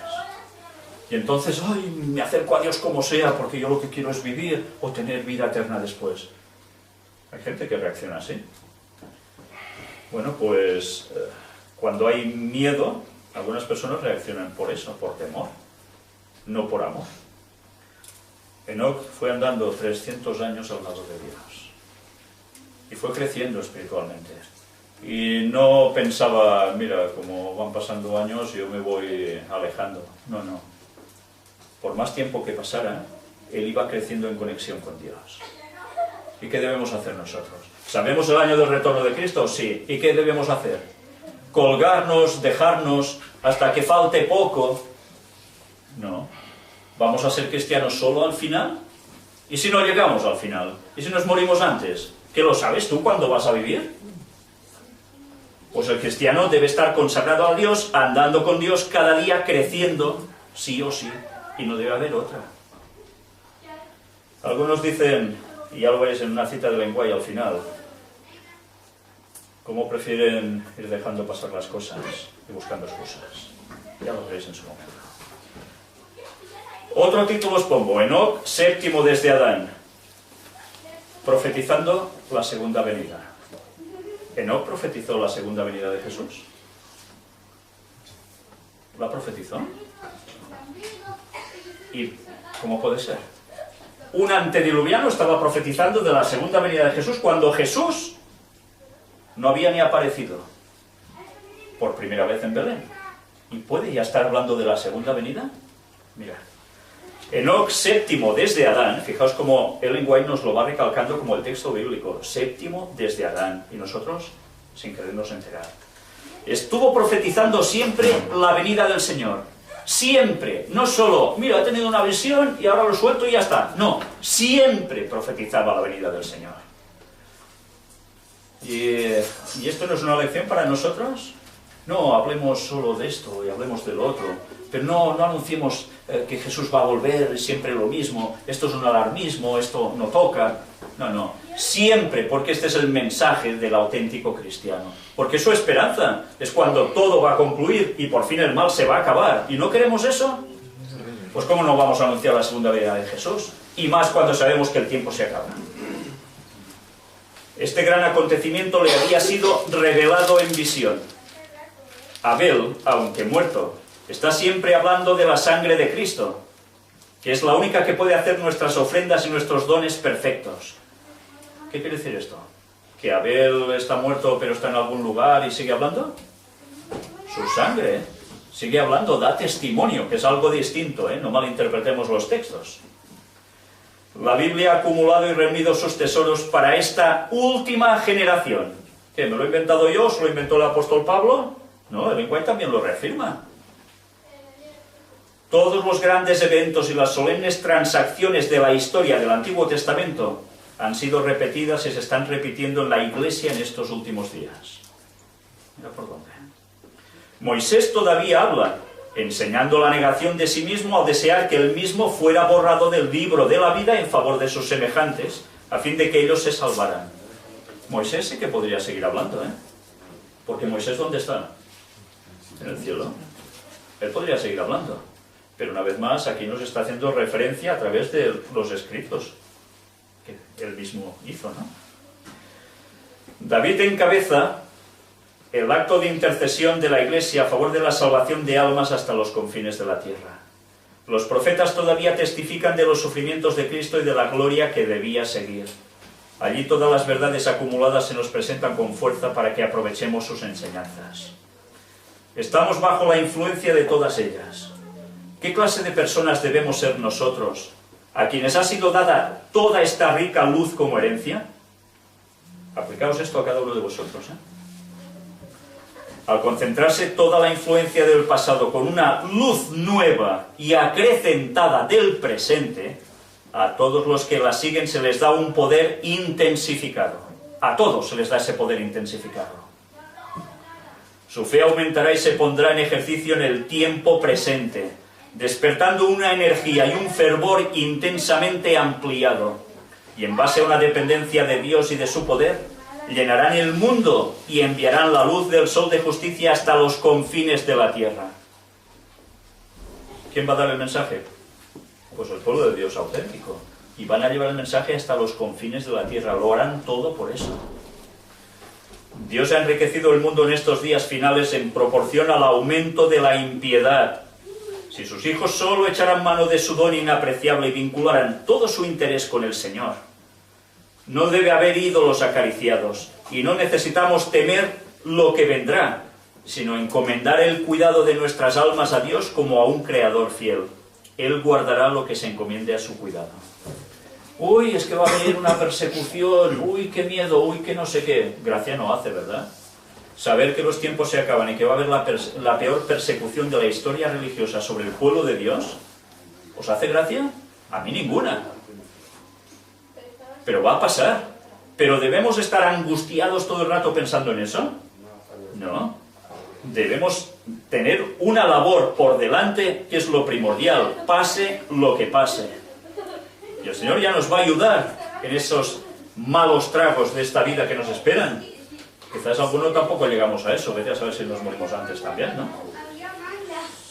Y entonces, ay, me acerco a Dios como sea porque yo lo que quiero es vivir o tener vida eterna después. Hay gente que reacciona así. Bueno, pues cuando hay miedo, algunas personas reaccionan por eso, por temor, no por amor. Enoc fue andando 300 años al lado de Dios y fue creciendo espiritualmente. Y no pensaba, mira, como van pasando años yo me voy alejando. No. Por más tiempo que pasara, él iba creciendo en conexión con Dios. ¿Y qué debemos hacer nosotros? ¿Sabemos el año del retorno de Cristo? Sí. ¿Y qué debemos hacer? ¿Colgarnos, dejarnos hasta que falte poco? No. ¿Vamos a ser cristianos solo al final? ¿Y si no llegamos al final? ¿Y si nos morimos antes? ¿Qué lo sabes tú cuándo vas a vivir? Pues el cristiano debe estar consagrado a Dios, andando con Dios cada día, creciendo, sí o sí. Y no debe haber otra. Algunos dicen, y ya lo veis en una cita de lenguaje al final, cómo prefieren ir dejando pasar las cosas y buscando excusas. Ya lo veréis en su momento. Otro título os pongo, Enoc, séptimo desde Adán, profetizando la segunda venida. ¿Enoc profetizó la segunda venida de Jesús? ¿La profetizó? ¿Y cómo puede ser? Un antediluviano estaba profetizando de la segunda venida de Jesús cuando Jesús no había ni aparecido por primera vez en Belén. ¿Y puede ya estar hablando de la segunda venida? Mira, Enoc, séptimo desde Adán. Fijaos cómo Ellen White nos lo va recalcando como el texto bíblico. Séptimo desde Adán. Y nosotros, sin querernos enterar. Estuvo profetizando siempre la venida del Señor. Siempre, no solo, mira, he tenido una visión y ahora lo suelto y ya está. No, siempre profetizaba la venida del Señor. ¿Y esto no es una lección para nosotros? No, hablemos solo de esto y hablemos del otro. Pero no anunciemos que Jesús va a volver, siempre lo mismo. Esto es un alarmismo, esto no toca. No, siempre, porque este es el mensaje del auténtico cristiano. Porque su esperanza es cuando todo va a concluir y por fin el mal se va a acabar. ¿Y no queremos eso? Pues ¿cómo no vamos a anunciar la segunda venida de Jesús? Y más cuando sabemos que el tiempo se acaba. Este gran acontecimiento le había sido revelado en visión. Abel, aunque muerto, está siempre hablando de la sangre de Cristo, que es la única que puede hacer nuestras ofrendas y nuestros dones perfectos. ¿Qué quiere decir esto? ¿Que Abel está muerto pero está en algún lugar y sigue hablando? Su sangre sigue hablando, da testimonio, que es algo distinto, no malinterpretemos los textos. La Biblia ha acumulado y reunido sus tesoros para esta última generación. ¿Qué, me lo he inventado yo? ¿Se lo inventó el apóstol Pablo? No, el White también lo reafirma. Todos los grandes eventos y las solemnes transacciones de la historia del Antiguo Testamento han sido repetidas y se están repitiendo en la Iglesia en estos últimos días. Mira por dónde. Moisés todavía habla enseñando la negación de sí mismo al desear que él mismo fuera borrado del libro de la vida en favor de sus semejantes, a fin de que ellos se salvaran. Moisés sí que podría seguir hablando, ¿eh? Porque Moisés, ¿dónde está? En el cielo. Él podría seguir hablando. Pero una vez más, aquí nos está haciendo referencia a través de los escritos que él mismo hizo, ¿no? David encabeza el acto de intercesión de la Iglesia a favor de la salvación de almas hasta los confines de la tierra. Los profetas todavía testifican de los sufrimientos de Cristo y de la gloria que debía seguir. Allí todas las verdades acumuladas se nos presentan con fuerza para que aprovechemos sus enseñanzas. Estamos bajo la influencia de todas ellas. ¿Qué clase de personas debemos ser nosotros, a quienes ha sido dada toda esta rica luz como herencia? Aplicaos esto a cada uno de vosotros, ¿eh? Al concentrarse toda la influencia del pasado con una luz nueva y acrecentada del presente, a todos los que la siguen se les da un poder intensificado. A todos se les da ese poder intensificado. Su fe aumentará y se pondrá en ejercicio en el tiempo presente, despertando una energía y un fervor intensamente ampliado, y en base a una dependencia de Dios y de su poder, llenarán el mundo y enviarán la luz del sol de justicia hasta los confines de la tierra. ¿Quién va a dar el mensaje? Pues el pueblo de Dios auténtico. Y van a llevar el mensaje hasta los confines de la tierra. Lo harán todo por eso. Dios ha enriquecido el mundo en estos días finales en proporción al aumento de la impiedad. Si sus hijos solo echaran mano de su don inapreciable y vincularan todo su interés con el Señor, no debe haber ídolos acariciados, y no necesitamos temer lo que vendrá, sino encomendar el cuidado de nuestras almas a Dios como a un Creador fiel. Él guardará lo que se encomiende a su cuidado. Uy, es que va a venir una persecución, uy, qué miedo, uy, qué no sé qué. Gracia no hace, ¿verdad? Saber que los tiempos se acaban y que va a haber la peor persecución de la historia religiosa sobre el pueblo de Dios, ¿os hace gracia? A mí ninguna. Pero va a pasar. ¿Pero debemos estar angustiados todo el rato pensando en eso? No. Debemos tener una labor por delante que es lo primordial, pase lo que pase. Y el Señor ya nos va a ayudar en esos malos tragos de esta vida que nos esperan. Quizás algunos tampoco llegamos a eso, vete a saber si nos morimos antes también, ¿no?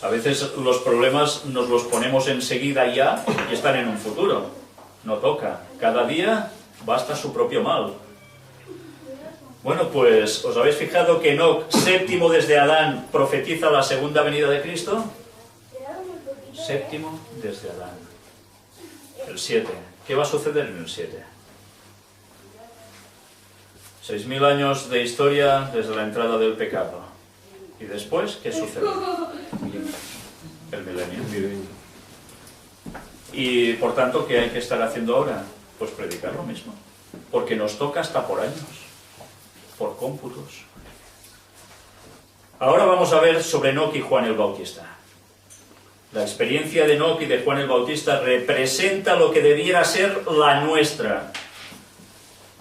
A veces los problemas nos los ponemos enseguida ya y están en un futuro. No toca. Cada día basta su propio mal. Bueno, pues, ¿os habéis fijado que Enoc, séptimo desde Adán, profetiza la segunda venida de Cristo? Séptimo desde Adán. El 7. ¿Qué va a suceder en el 7? 6.000 años de historia desde la entrada del pecado. ¿Y después qué sucede? El milenio. Y por tanto, ¿qué hay que estar haciendo ahora? Pues predicar lo mismo. Porque nos toca hasta por años, por cómputos. Ahora vamos a ver sobre Enoc y Juan el Bautista. La experiencia de Enoc y de Juan el Bautista representa lo que debiera ser la nuestra.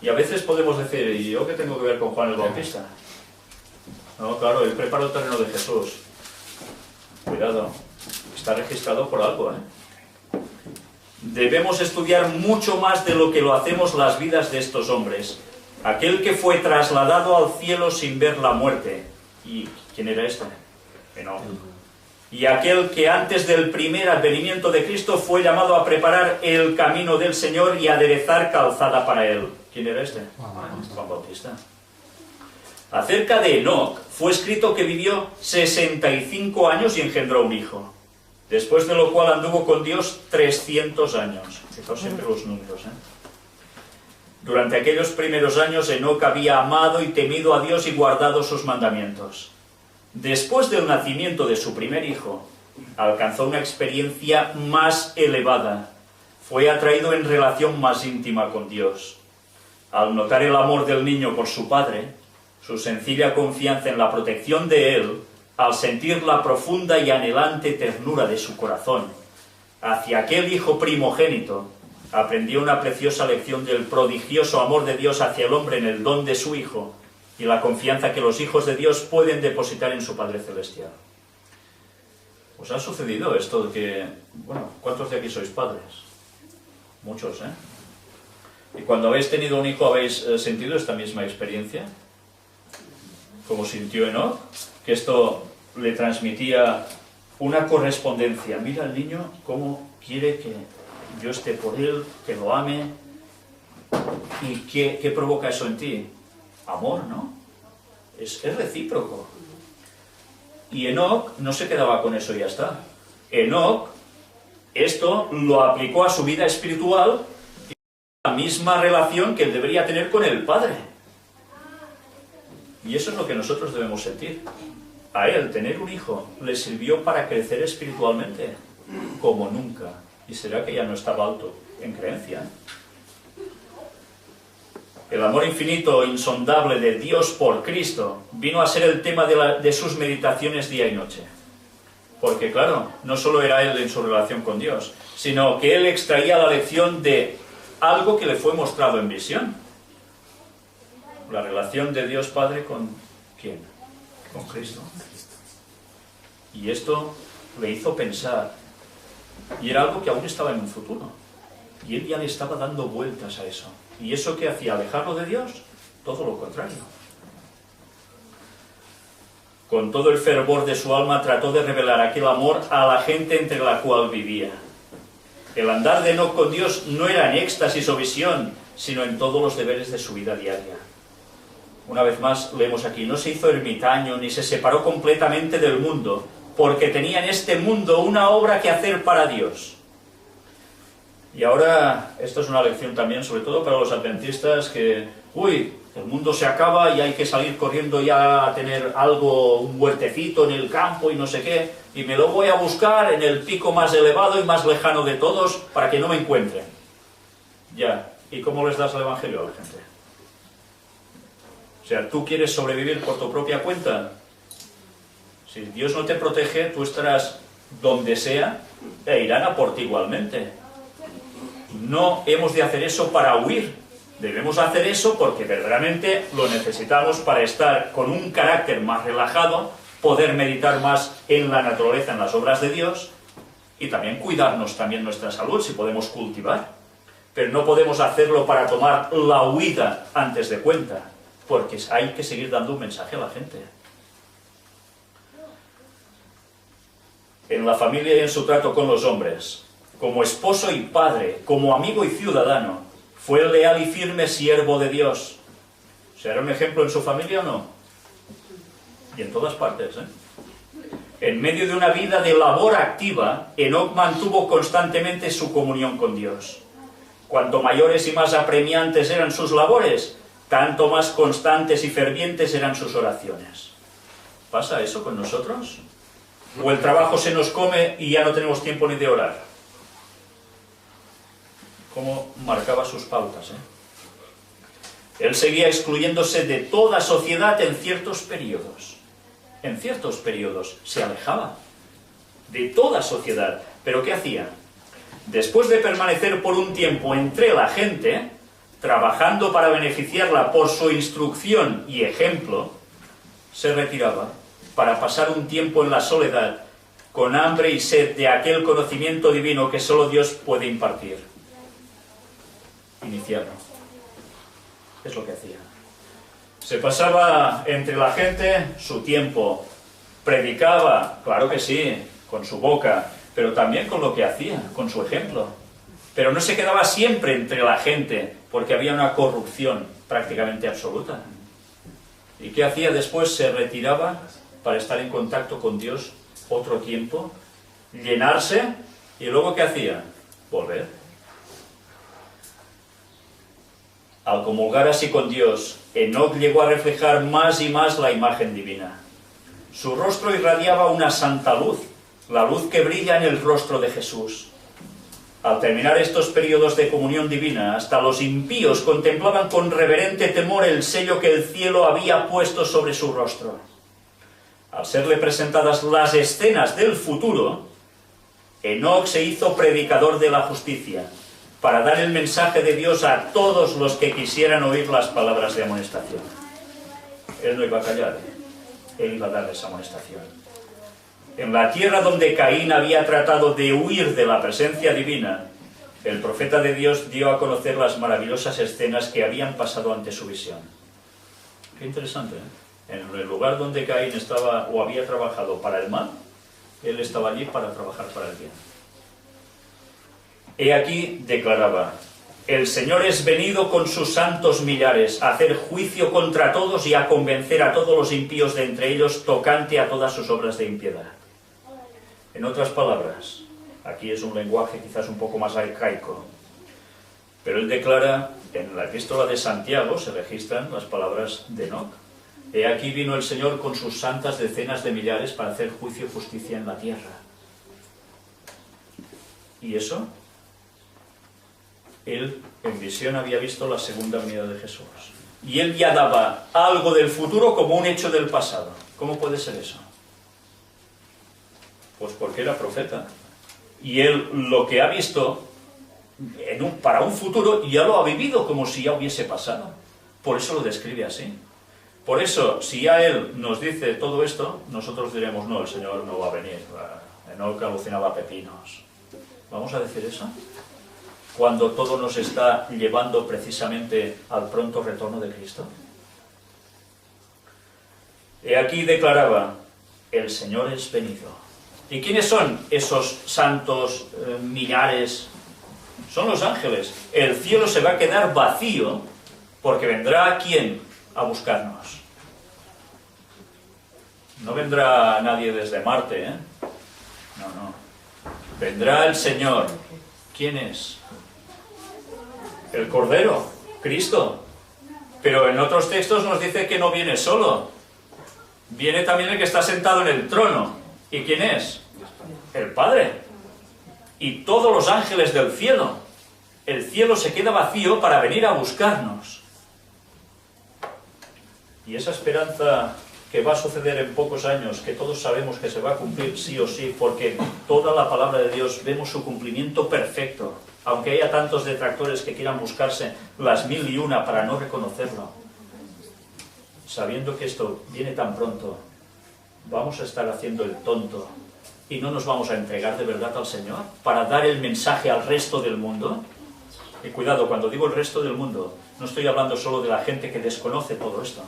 Y a veces podemos decir, ¿y yo qué tengo que ver con Juan el Bautista? No, claro, él preparó el terreno de Jesús. Cuidado, está registrado por algo, ¿eh? Debemos estudiar mucho más de lo que lo hacemos las vidas de estos hombres. Aquel que fue trasladado al cielo sin ver la muerte. ¿Y quién era este? Enoc. Y aquel que antes del primer advenimiento de Cristo fue llamado a preparar el camino del Señor y aderezar calzada para él. ¿Quién era este? Juan Bautista. Acerca de Enoc fue escrito que vivió 65 años y engendró un hijo. Después de lo cual anduvo con Dios 300 años. Fijaos siempre los números, ¿eh? Durante aquellos primeros años Enoc había amado y temido a Dios y guardado sus mandamientos. Después del nacimiento de su primer hijo, alcanzó una experiencia más elevada. Fue atraído en relación más íntima con Dios. Al notar el amor del niño por su padre, su sencilla confianza en la protección de él, al sentir la profunda y anhelante ternura de su corazón hacia aquel hijo primogénito, aprendió una preciosa lección del prodigioso amor de Dios hacia el hombre en el don de su Hijo y la confianza que los hijos de Dios pueden depositar en su Padre Celestial. Os ha sucedido esto de que, bueno, ¿cuántos de aquí sois padres? Muchos, ¿eh? Y cuando habéis tenido un hijo, ¿habéis sentido esta misma experiencia? Como sintió Enoc, que esto le transmitía una correspondencia. Mira al niño cómo quiere que yo esté por él, que lo ame. ¿Y qué provoca eso en ti? Amor, ¿no? Es recíproco. Y Enoc no se quedaba con eso y ya está. Enoc esto lo aplicó a su vida espiritual y la misma relación que él debería tener con el Padre. Y eso es lo que nosotros debemos sentir. A él, tener un hijo, le sirvió para crecer espiritualmente como nunca. Y será que ya no estaba alto en creencia. El amor infinito, insondable de Dios por Cristo vino a ser el tema de sus meditaciones día y noche. Porque claro, no solo era él en su relación con Dios, sino que él extraía la lección de algo que le fue mostrado en visión. La relación de Dios Padre con ¿quién? Con Cristo. Y esto le hizo pensar. Y era algo que aún estaba en un futuro. Y él ya le estaba dando vueltas a eso. ¿Y eso qué hacía? ¿Alejarlo de Dios? Todo lo contrario. Con todo el fervor de su alma trató de revelar aquel amor a la gente entre la cual vivía. El andar de Enoc con Dios no era en éxtasis o visión, sino en todos los deberes de su vida diaria. Una vez más leemos aquí, no se hizo ermitaño ni se separó completamente del mundo, porque tenía en este mundo una obra que hacer para Dios. Y ahora, esto es una lección también, sobre todo para los adventistas, que, el mundo se acaba y hay que salir corriendo ya a tener algo, un huertecito en el campo y no sé qué, y me lo voy a buscar en el pico más elevado y más lejano de todos para que no me encuentren. Ya, ¿y cómo les das el evangelio a la gente? O sea, ¿tú quieres sobrevivir por tu propia cuenta? Si Dios no te protege, tú estarás donde sea e irán a por ti igualmente. No hemos de hacer eso para huir. Debemos hacer eso porque verdaderamente lo necesitamos para estar con un carácter más relajado, poder meditar más en la naturaleza, en las obras de Dios, y también cuidarnos también nuestra salud, si podemos cultivar. Pero no podemos hacerlo para tomar la huida antes de cuenta, porque hay que seguir dando un mensaje a la gente. En la familia y en su trato con los hombres, como esposo y padre, como amigo y ciudadano, fue el leal y firme siervo de Dios. ¿Será un ejemplo en su familia o no? Y en todas partes, ¿eh? En medio de una vida de labor activa, Enoc mantuvo constantemente su comunión con Dios. Cuanto mayores y más apremiantes eran sus labores, tanto más constantes y fervientes eran sus oraciones. ¿Pasa eso con nosotros? ¿O el trabajo se nos come y ya no tenemos tiempo ni de orar? Cómo marcaba sus pautas, ¿eh? Él seguía excluyéndose de toda sociedad en ciertos periodos. En ciertos periodos se alejaba de toda sociedad. ¿Pero qué hacía? Después de permanecer por un tiempo entre la gente, trabajando para beneficiarla por su instrucción y ejemplo, se retiraba para pasar un tiempo en la soledad, con hambre y sed de aquel conocimiento divino que solo Dios puede impartir. Iniciarlo. Es lo que hacía. Se pasaba entre la gente su tiempo, predicaba, claro que sí, con su boca, pero también con lo que hacía, con su ejemplo. Pero no se quedaba siempre entre la gente, porque había una corrupción prácticamente absoluta. ¿Y qué hacía después? Se retiraba para estar en contacto con Dios otro tiempo, llenarse, y luego ¿qué hacía? Volver. Al comulgar así con Dios, Enoc llegó a reflejar más y más la imagen divina. Su rostro irradiaba una santa luz, la luz que brilla en el rostro de Jesús. Al terminar estos periodos de comunión divina, hasta los impíos contemplaban con reverente temor el sello que el cielo había puesto sobre su rostro. Al serle presentadas las escenas del futuro, Enoc se hizo predicador de la justicia, para dar el mensaje de Dios a todos los que quisieran oír las palabras de amonestación. Él no iba a callar, él iba a darles amonestación. En la tierra donde Caín había tratado de huir de la presencia divina, el profeta de Dios dio a conocer las maravillosas escenas que habían pasado ante su visión. Qué interesante, ¿eh? En el lugar donde Caín estaba o había trabajado para el mal, él estaba allí para trabajar para el bien. He aquí, declaraba, el Señor es venido con sus santos millares a hacer juicio contra todos y a convencer a todos los impíos de entre ellos tocante a todas sus obras de impiedad. En otras palabras, aquí es un lenguaje quizás un poco más arcaico, pero él declara, en la epístola de Santiago se registran las palabras de Enoc. He aquí vino el Señor con sus santas decenas de millares para hacer juicio y justicia en la tierra. ¿Y eso? Él en visión había visto la segunda venida de Jesús. Y él ya daba algo del futuro como un hecho del pasado. ¿Cómo puede ser eso? Pues porque era profeta. Y él lo que ha visto para un futuro ya lo ha vivido como si ya hubiese pasado. Por eso lo describe así. Por eso, si ya él nos dice todo esto, nosotros diremos, no, el Señor no va a venir. Enoc alucinaba pepinos. ¿Vamos a decir eso? Cuando todo nos está llevando precisamente al pronto retorno de Cristo. He aquí declaraba, el Señor es venido. ¿Y quiénes son esos santos millares? Son los ángeles. El cielo se va a quedar vacío porque vendrá ¿quién? A buscarnos. No vendrá nadie desde Marte, ¿eh? No. Vendrá el Señor. ¿Quién es? El Cordero, Cristo. Pero en otros textos nos dice que no viene solo. Viene también el que está sentado en el trono. ¿Y quién es? El Padre. Y todos los ángeles del cielo. El cielo se queda vacío para venir a buscarnos. Y esa esperanza que va a suceder en pocos años, que todos sabemos que se va a cumplir sí o sí, porque toda la palabra de Dios vemos su cumplimiento perfecto, aunque haya tantos detractores que quieran buscarse las 1001 para no reconocerlo. Sabiendo que esto viene tan pronto, vamos a estar haciendo el tonto y no nos vamos a entregar de verdad al Señor para dar el mensaje al resto del mundo. Y cuidado, cuando digo el resto del mundo, no estoy hablando solo de la gente que desconoce todo esto,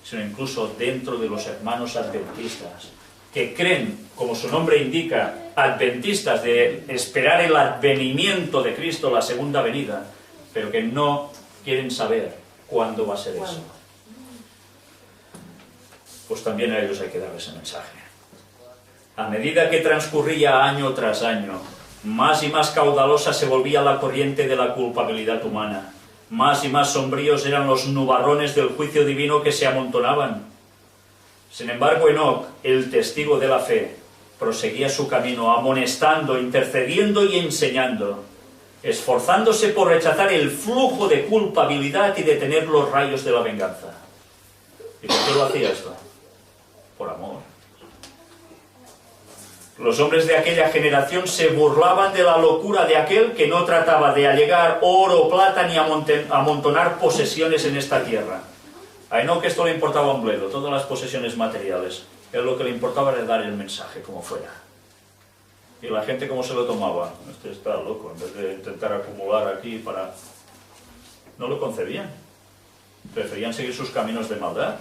sino incluso dentro de los hermanos adventistas, que creen, como su nombre indica, adventistas, de esperar el advenimiento de Cristo, la segunda venida, pero que no quieren saber cuándo va a ser eso. Pues también a ellos hay que dar ese mensaje. A medida que transcurría año tras año, más y más caudalosa se volvía la corriente de la culpabilidad humana. Más y más sombríos eran los nubarrones del juicio divino que se amontonaban. Sin embargo, Enoc, el testigo de la fe, proseguía su camino, amonestando, intercediendo y enseñando, esforzándose por rechazar el flujo de culpabilidad y detener los rayos de la venganza. ¿Y por qué lo hacía esto? Por amor. Los hombres de aquella generación se burlaban de la locura de aquel que no trataba de allegar oro, plata ni amontonar posesiones en esta tierra. A Enoc esto le importaba un bledo, todas las posesiones materiales. Él lo que le importaba era dar el mensaje como fuera. Y la gente cómo se lo tomaba. Este está loco, en vez de intentar acumular aquí para... No lo concebían. Preferían seguir sus caminos de maldad.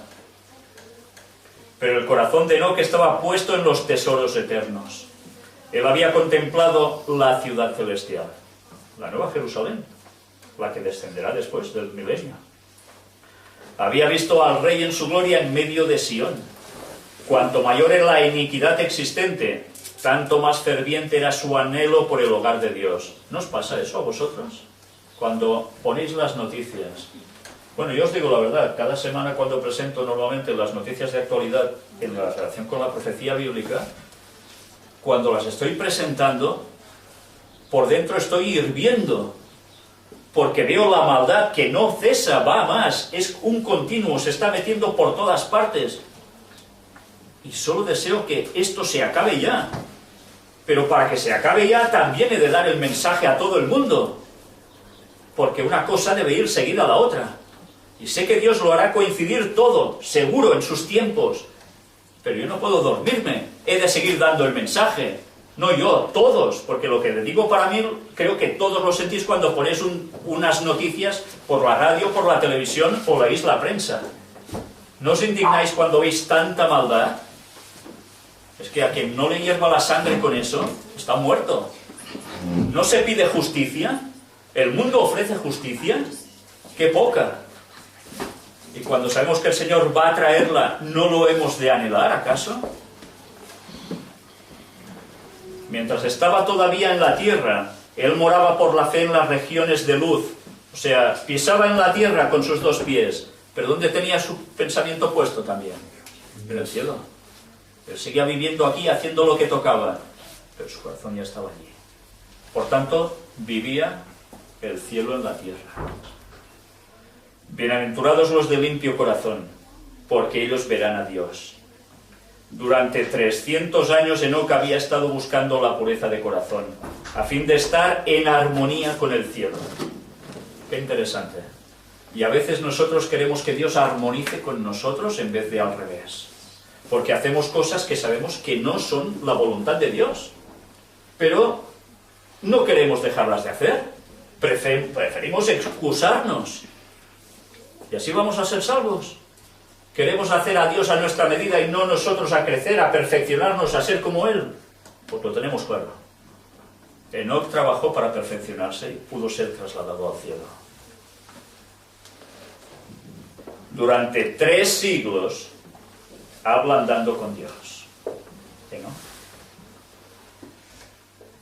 Pero el corazón de Enoc estaba puesto en los tesoros eternos. Él había contemplado la ciudad celestial, la nueva Jerusalén, la que descenderá después del milenio. Había visto al Rey en su gloria en medio de Sión. Cuanto mayor era la iniquidad existente, tanto más ferviente era su anhelo por el hogar de Dios. ¿No os pasa eso a vosotros? Cuando ponéis las noticias... Bueno, yo os digo la verdad, cada semana cuando presento normalmente las noticias de actualidad en la relación con la profecía bíblica, cuando las estoy presentando, por dentro estoy hirviendo, porque veo la maldad que no cesa, va a más, es un continuo, se está metiendo por todas partes. Y solo deseo que esto se acabe ya. Pero para que se acabe ya también he de dar el mensaje a todo el mundo, porque una cosa debe ir seguida a la otra. Y sé que Dios lo hará coincidir todo, seguro, en sus tiempos. Pero yo no puedo dormirme, he de seguir dando el mensaje. No yo, todos, porque lo que le digo para mí, creo que todos lo sentís cuando ponéis unas noticias por la radio, por la televisión o leéis la prensa. ¿No os indignáis cuando veis tanta maldad? Es que a quien no le hierva la sangre con eso, está muerto. ¿No se pide justicia? ¿El mundo ofrece justicia? ¡Qué poca! Y cuando sabemos que el Señor va a traerla, ¿no lo hemos de anhelar, acaso? Mientras estaba todavía en la tierra, Él moraba por la fe en las regiones de luz. O sea, pisaba en la tierra con sus dos pies. ¿Pero dónde tenía su pensamiento puesto también? En el cielo. Él seguía viviendo aquí, haciendo lo que tocaba. Pero su corazón ya estaba allí. Por tanto, vivía el cielo en la tierra. Bienaventurados los de limpio corazón, porque ellos verán a Dios. Durante 300 años Enoc había estado buscando la pureza de corazón, a fin de estar en armonía con el cielo. Qué interesante. Y a veces nosotros queremos que Dios armonice con nosotros en vez de al revés. Porque hacemos cosas que sabemos que no son la voluntad de Dios. Pero no queremos dejarlas de hacer. Preferimos excusarnos. Y así vamos a ser salvos. Queremos hacer a Dios a nuestra medida y no nosotros a crecer, a perfeccionarnos, a ser como Él. Pues lo tenemos claro. Enoc trabajó para perfeccionarse y pudo ser trasladado al cielo. Durante 3 siglos habla andando con Dios. Enoc.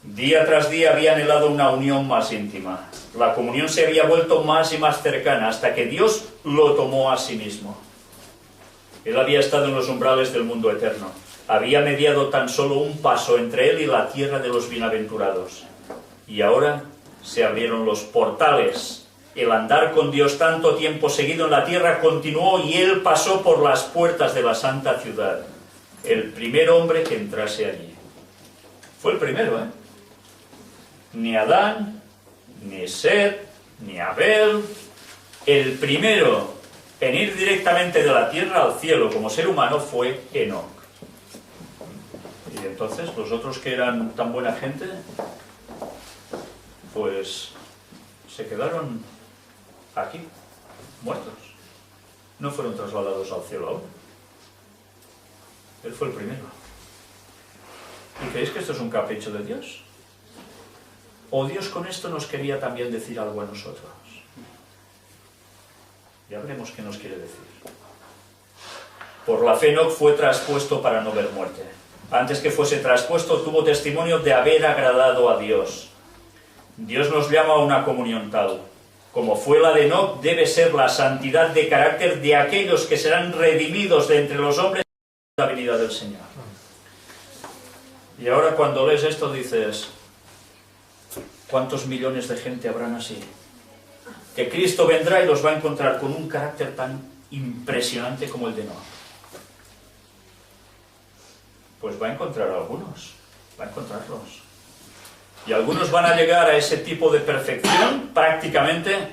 Día tras día había anhelado una unión más íntima. La comunión se había vuelto más y más cercana hasta que Dios lo tomó a sí mismo. Él había estado en los umbrales del mundo eterno. Había mediado tan solo un paso entre él y la tierra de los bienaventurados. Y ahora se abrieron los portales. El andar con Dios tanto tiempo seguido en la tierra continuó y él pasó por las puertas de la santa ciudad. El primer hombre que entrase allí. Fue el primero, ¿eh? Ni Adán, ni Set, ni Abel. El primero en ir directamente de la tierra al cielo como ser humano fue Enoc. Y entonces los otros que eran tan buena gente, pues se quedaron aquí, muertos. No fueron trasladados al cielo aún. Él fue el primero. ¿Y creéis que esto es un capricho de Dios? ¿O Dios con esto nos quería también decir algo a nosotros? Ya veremos qué nos quiere decir. Por la fe Enoc fue traspuesto para no ver muerte. Antes que fuese traspuesto tuvo testimonio de haber agradado a Dios. Dios nos llama a una comunión tal. Como fue la de Enoc, debe ser la santidad de carácter de aquellos que serán redimidos de entre los hombres en la venida del Señor. Y ahora cuando lees esto dices, ¿cuántos millones de gente habrán así? Que Cristo vendrá y los va a encontrar con un carácter tan impresionante como el de Enoc. Pues va a encontrar a algunos, va a encontrarlos. Y algunos van a llegar a ese tipo de perfección prácticamente,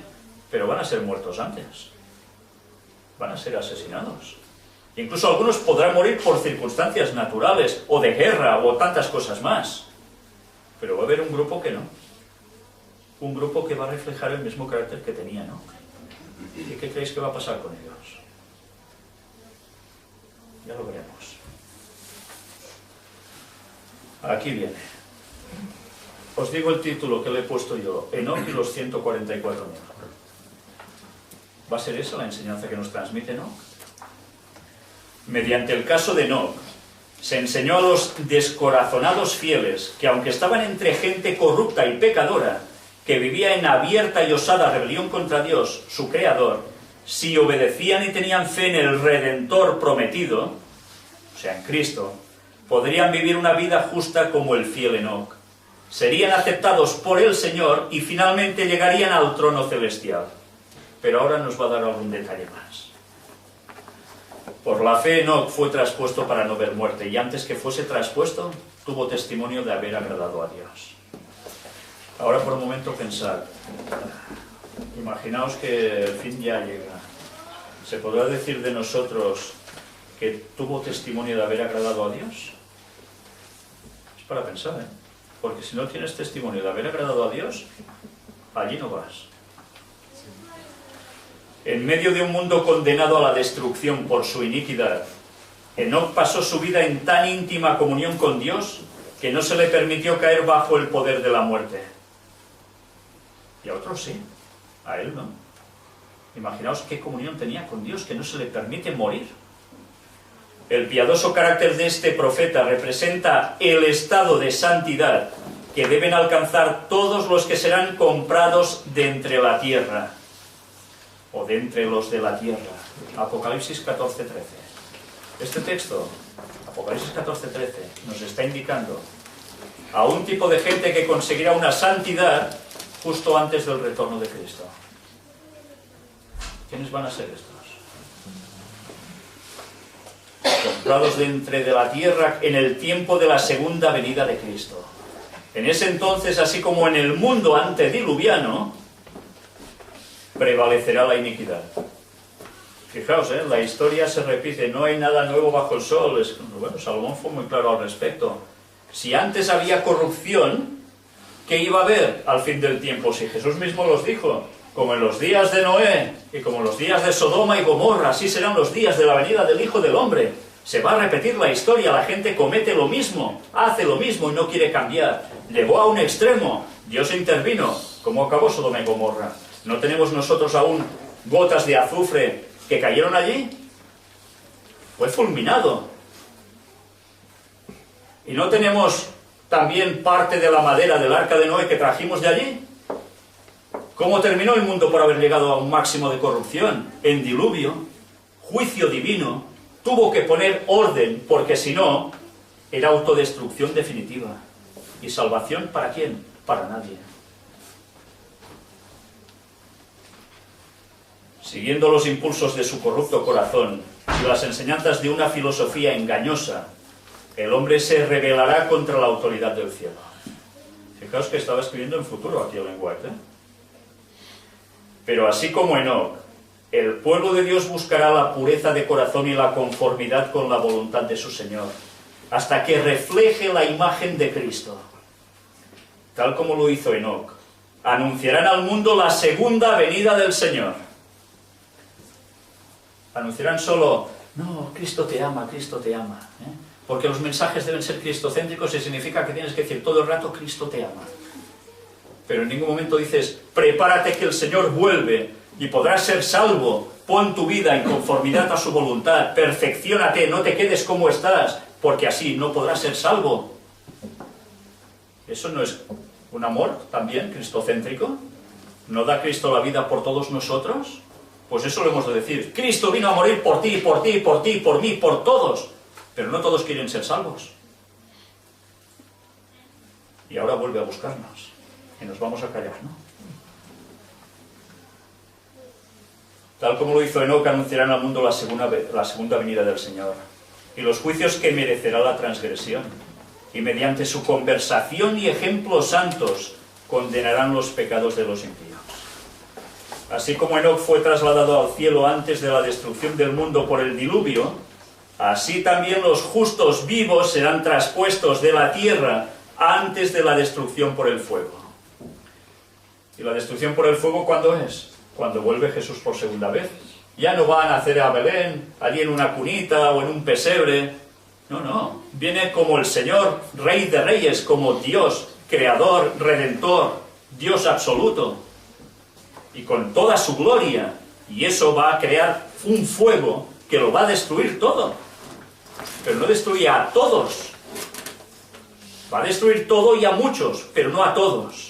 pero van a ser muertos antes. Van a ser asesinados. Incluso algunos podrán morir por circunstancias naturales, o de guerra, o tantas cosas más. Pero va a haber un grupo que no. Un grupo que va a reflejar el mismo carácter que tenía, ¿no? ¿Y qué creéis que va a pasar con ellos? Ya lo veremos. Aquí viene. Os digo el título que le he puesto yo, Enoc y los 144.000. ¿Va a ser esa la enseñanza que nos transmite Enoc? Mediante el caso de Enoc, se enseñó a los descorazonados fieles que aunque estaban entre gente corrupta y pecadora, que vivía en abierta y osada rebelión contra Dios, su Creador, si obedecían y tenían fe en el Redentor prometido, o sea, en Cristo, podrían vivir una vida justa como el fiel Enoc. Serían aceptados por el Señor y finalmente llegarían al trono celestial. Pero ahora nos va a dar algún detalle más. Por la fe Enoc fue traspuesto para no ver muerte, y antes que fuese traspuesto, tuvo testimonio de haber agradado a Dios. Ahora por un momento pensad, imaginaos que el fin ya llega. ¿Se podrá decir de nosotros que tuvo testimonio de haber agradado a Dios? para pensar, ¿eh? Porque si no tienes testimonio de haber agradado a Dios, allí no vas. En medio de un mundo condenado a la destrucción por su iniquidad, Enoc pasó su vida en tan íntima comunión con Dios que no se le permitió caer bajo el poder de la muerte. Y a otros sí, a él no. Imaginaos qué comunión tenía con Dios, que no se le permite morir. El piadoso carácter de este profeta representa el estado de santidad que deben alcanzar todos los que serán comprados de entre la tierra, o de entre los de la tierra. Apocalipsis 14:13. Este texto, Apocalipsis 14:13, nos está indicando a un tipo de gente que conseguirá una santidad justo antes del retorno de Cristo. ¿Quiénes van a ser estos? Comprados de entre de la tierra en el tiempo de la segunda venida de Cristo. En ese entonces, así como en el mundo antediluviano, prevalecerá la iniquidad. Fijaos, la historia se repite, no hay nada nuevo bajo el sol. Bueno, Salomón fue muy claro al respecto. Si antes había corrupción, ¿qué iba a haber al fin del tiempo? Si Jesús mismo los dijo, como en los días de Noé y como en los días de Sodoma y Gomorra, así serán los días de la venida del Hijo del Hombre. Se va a repetir la historia, la gente comete lo mismo, hace lo mismo y no quiere cambiar. Llegó a un extremo, Dios intervino. ¿Cómo acabó Sodoma y Gomorra? ¿No tenemos nosotros aún gotas de azufre que cayeron allí? Fue fulminado. ¿Y no tenemos también parte de la madera del arca de Noé que trajimos de allí? ¿Cómo terminó el mundo por haber llegado a un máximo de corrupción? En diluvio, juicio divino, tuvo que poner orden, porque si no, era autodestrucción definitiva. ¿Y salvación para quién? Para nadie. Siguiendo los impulsos de su corrupto corazón y las enseñanzas de una filosofía engañosa, el hombre se rebelará contra la autoridad del cielo. Fijaos que estaba escribiendo en futuro aquí Ellen White, Pero así como Enoc, el pueblo de Dios buscará la pureza de corazón y la conformidad con la voluntad de su Señor, hasta que refleje la imagen de Cristo. Tal como lo hizo Enoc, anunciarán al mundo la segunda venida del Señor. Anunciarán solo, no, Cristo te ama, porque los mensajes deben ser cristocéntricos y significa que tienes que decir todo el rato, Cristo te ama. Pero en ningún momento dices, prepárate que el Señor vuelve y podrás ser salvo, pon tu vida en conformidad a su voluntad, perfecciónate, no te quedes como estás, porque así no podrás ser salvo. ¿Eso no es un amor también cristocéntrico? ¿No da Cristo la vida por todos nosotros? Pues eso lo hemos de decir. Cristo vino a morir por ti, por ti, por ti, por mí, por todos. Pero no todos quieren ser salvos. Y ahora vuelve a buscarnos. Y nos vamos a callar, ¿no? Tal como lo hizo Enoc, anunciarán al mundo la segunda venida del Señor. Y los juicios que merecerá la transgresión. Y mediante su conversación y ejemplos santos, condenarán los pecados de los impíos. Así como Enoc fue trasladado al cielo antes de la destrucción del mundo por el diluvio, así también los justos vivos serán traspuestos de la tierra antes de la destrucción por el fuego. ¿Y la destrucción por el fuego cuándo es? Cuando vuelve Jesús por segunda vez. Ya no van a nacer a Belén, allí en una cunita o en un pesebre. No. Viene como el Señor, Rey de Reyes, como Dios, Creador, Redentor, Dios absoluto. Y con toda su gloria. Y eso va a crear un fuego que lo va a destruir todo. Pero no destruye a todos. Va a destruir todo y a muchos, pero no a todos.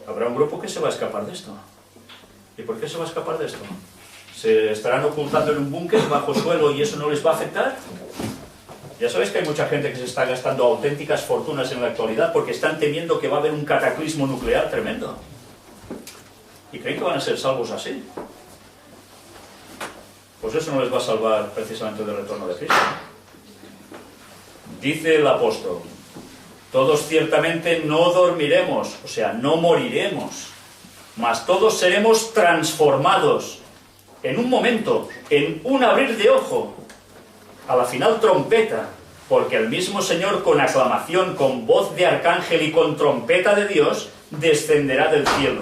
Habrá un grupo que se va a escapar de esto. ¿Y por qué se va a escapar de esto? ¿Se estarán ocultando en un búnker bajo suelo y eso no les va a afectar? Ya sabéis que hay mucha gente que se está gastando auténticas fortunas en la actualidad porque están temiendo que va a haber un cataclismo nuclear tremendo. ¿Y creen que van a ser salvos así? Pues eso no les va a salvar precisamente del retorno de Cristo. Dice el apóstol, todos ciertamente no dormiremos, o sea, no moriremos, mas todos seremos transformados en un momento, en un abrir de ojo, a la final trompeta, porque el mismo Señor con aclamación, con voz de arcángel y con trompeta de Dios, descenderá del cielo.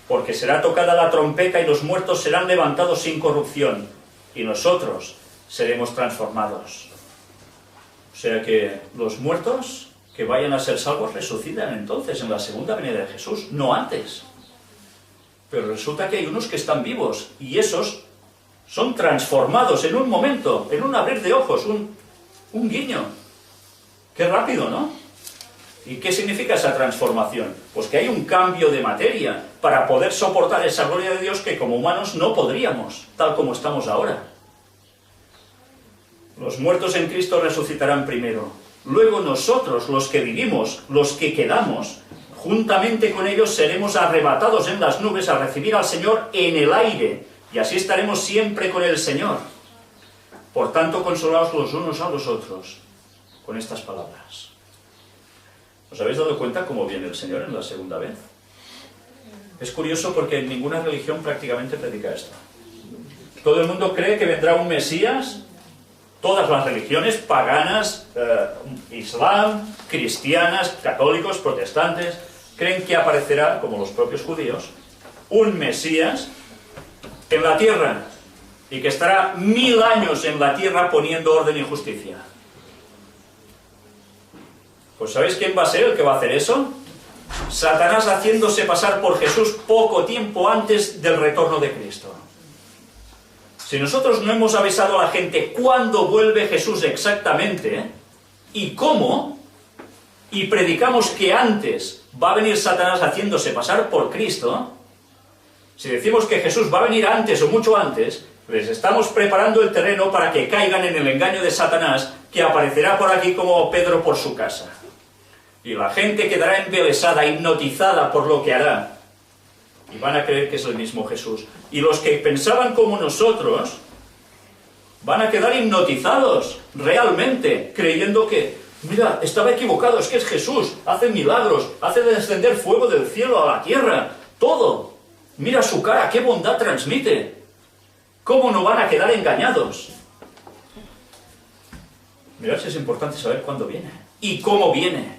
Porque será tocada la trompeta y los muertos serán levantados sin corrupción, y nosotros seremos transformados. O sea que los muertos que vayan a ser salvos resucitan entonces en la segunda venida de Jesús, no antes. Pero resulta que hay unos que están vivos, y esos son transformados en un momento, en un abrir de ojos, un guiño. Qué rápido, ¿no? ¿Y qué significa esa transformación? Pues que hay un cambio de materia para poder soportar esa gloria de Dios que como humanos no podríamos, tal como estamos ahora. Los muertos en Cristo resucitarán primero. Luego nosotros, los que vivimos, los que quedamos, juntamente con ellos seremos arrebatados en las nubes a recibir al Señor en el aire, y así estaremos siempre con el Señor. Por tanto, consolaos los unos a los otros con estas palabras. ¿Os habéis dado cuenta cómo viene el Señor en la segunda vez? Es curioso porque en ninguna religión prácticamente predica esto. Todo el mundo cree que vendrá un Mesías, todas las religiones paganas, islam, cristianas, católicos, protestantes, creen que aparecerá, como los propios judíos, un Mesías en la tierra, y que estará 1000 años en la tierra poniendo orden y justicia. Pues ¿sabéis quién va a ser el que va a hacer eso? Satanás haciéndose pasar por Jesús poco tiempo antes del retorno de Cristo. Si nosotros no hemos avisado a la gente cuándo vuelve Jesús exactamente y cómo, y predicamos que antes va a venir Satanás haciéndose pasar por Cristo, si decimos que Jesús va a venir antes o mucho antes, les estamos preparando el terreno para que caigan en el engaño de Satanás, que aparecerá por aquí como Pedro por su casa. Y la gente quedará embelesada, hipnotizada por lo que hará. Y van a creer que es el mismo Jesús. Y los que pensaban como nosotros van a quedar hipnotizados, realmente, creyendo que, mira, estaba equivocado, es que es Jesús, hace milagros, hace descender fuego del cielo a la tierra, todo. Mira su cara, qué bondad transmite. ¿Cómo no van a quedar engañados? Mirad si es importante saber cuándo viene y cómo viene.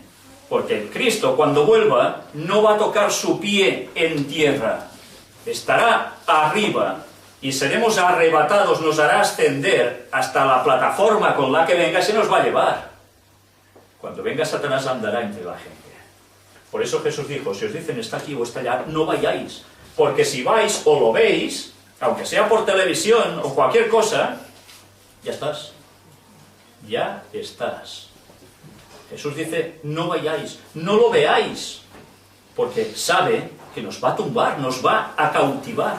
Porque el Cristo, cuando vuelva, no va a tocar su pie en tierra. Estará arriba y seremos arrebatados, nos hará ascender hasta la plataforma con la que venga, se nos va a llevar. Cuando venga Satanás andará entre la gente. Por eso Jesús dijo, si os dicen está aquí o está allá, no vayáis. Porque si vais o lo veis, aunque sea por televisión o cualquier cosa, ya estás. Ya estás. Jesús dice, no vayáis, no lo veáis, porque sabe que nos va a tumbar, nos va a cautivar.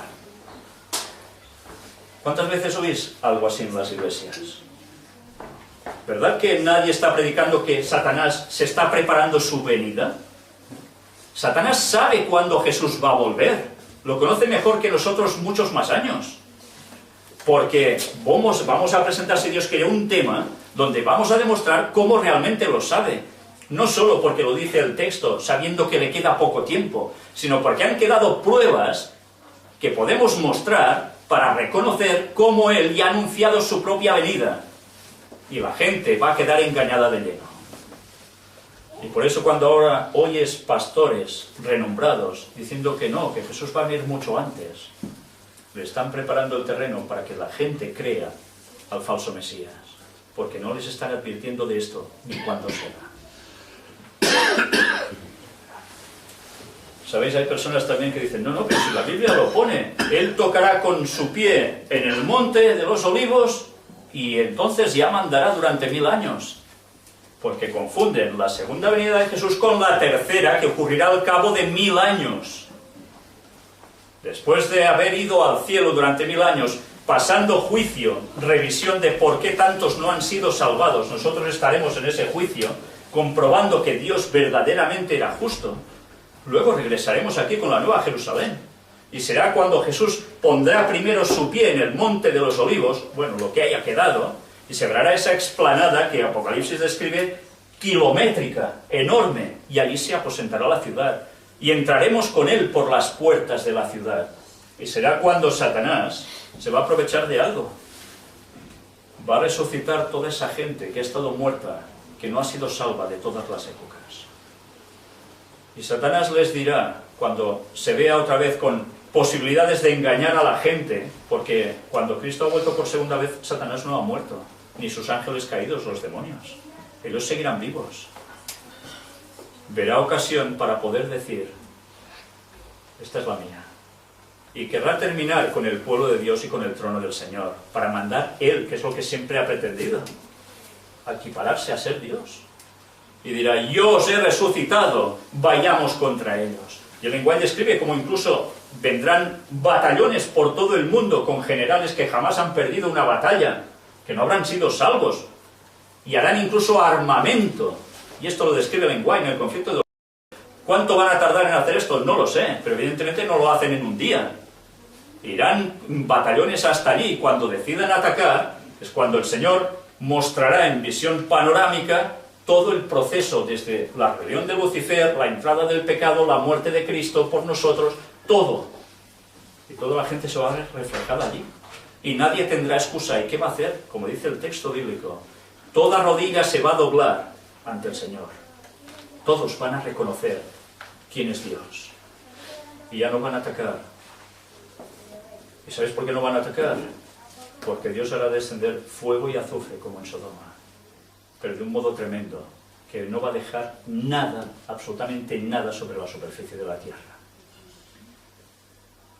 ¿Cuántas veces oís algo así en las iglesias? ¿Verdad que nadie está predicando que Satanás se está preparando su venida? Satanás sabe cuándo Jesús va a volver. Lo conoce mejor que nosotros muchos más años. Porque vamos a presentar, si Dios quiere, un tema donde vamos a demostrar cómo realmente lo sabe. No solo porque lo dice el texto, sabiendo que le queda poco tiempo, sino porque han quedado pruebas que podemos mostrar para reconocer cómo Él ya ha anunciado su propia venida. Y la gente va a quedar engañada de lleno. Y por eso cuando ahora oyes pastores renombrados diciendo que no, que Jesús va a venir mucho antes, le están preparando el terreno para que la gente crea al falso Mesías, porque no les están advirtiendo de esto ni cuándo será. ¿Sabéis? Hay personas también que dicen, no, pero si la Biblia lo pone, Él tocará con su pie en el monte de los olivos y entonces ya mandará durante 1000 años. Porque confunden la segunda venida de Jesús con la tercera, que ocurrirá al cabo de 1000 años. Después de haber ido al cielo durante 1000 años, pasando juicio, revisión de por qué tantos no han sido salvados, nosotros estaremos en ese juicio, comprobando que Dios verdaderamente era justo. Luego regresaremos aquí con la Nueva Jerusalén. Y será cuando Jesús pondrá primero su pie en el monte de los olivos, bueno, lo que haya quedado, y se verá esa explanada que Apocalipsis describe, kilométrica, enorme, y allí se aposentará la ciudad. Y entraremos con Él por las puertas de la ciudad. Y será cuando Satanás se va a aprovechar de algo. va a resucitar toda esa gente que ha estado muerta, que no ha sido salva de todas las épocas. Y Satanás les dirá, cuando se vea otra vez con posibilidades de engañar a la gente, porque cuando Cristo ha vuelto por segunda vez, Satanás no ha muerto, ni sus ángeles caídos, los demonios. Ellos seguirán vivos. Verá ocasión para poder decir, esta es la mía. Y querrá terminar con el pueblo de Dios y con el trono del Señor, para mandar Él, que es lo que siempre ha pretendido, equipararse a ser Dios. Y dirá, yo os he resucitado, vayamos contra ellos. Y el lenguaje describe como incluso vendrán batallones por todo el mundo con generales que jamás han perdido una batalla, que no habrán sido salvos, y harán incluso armamento. Y esto lo describe el lenguaje en el conflicto de... ¿Cuánto van a tardar en hacer esto? No lo sé, pero evidentemente no lo hacen en un día. Irán batallones hasta allí, y cuando decidan atacar, es cuando el Señor mostrará en visión panorámica todo el proceso, desde la rebelión de Lucifer, la entrada del pecado, la muerte de Cristo por nosotros, todo. Y toda la gente se va a ver reflejada allí. Y nadie tendrá excusa. ¿Y qué va a hacer? Como dice el texto bíblico, toda rodilla se va a doblar ante el Señor. Todos van a reconocer quién es Dios. Y ya no van a atacar. ¿Y sabéis por qué no van a atacar? Porque Dios hará descender fuego y azufre como en Sodoma. Pero de un modo tremendo, que no va a dejar nada, absolutamente nada sobre la superficie de la tierra.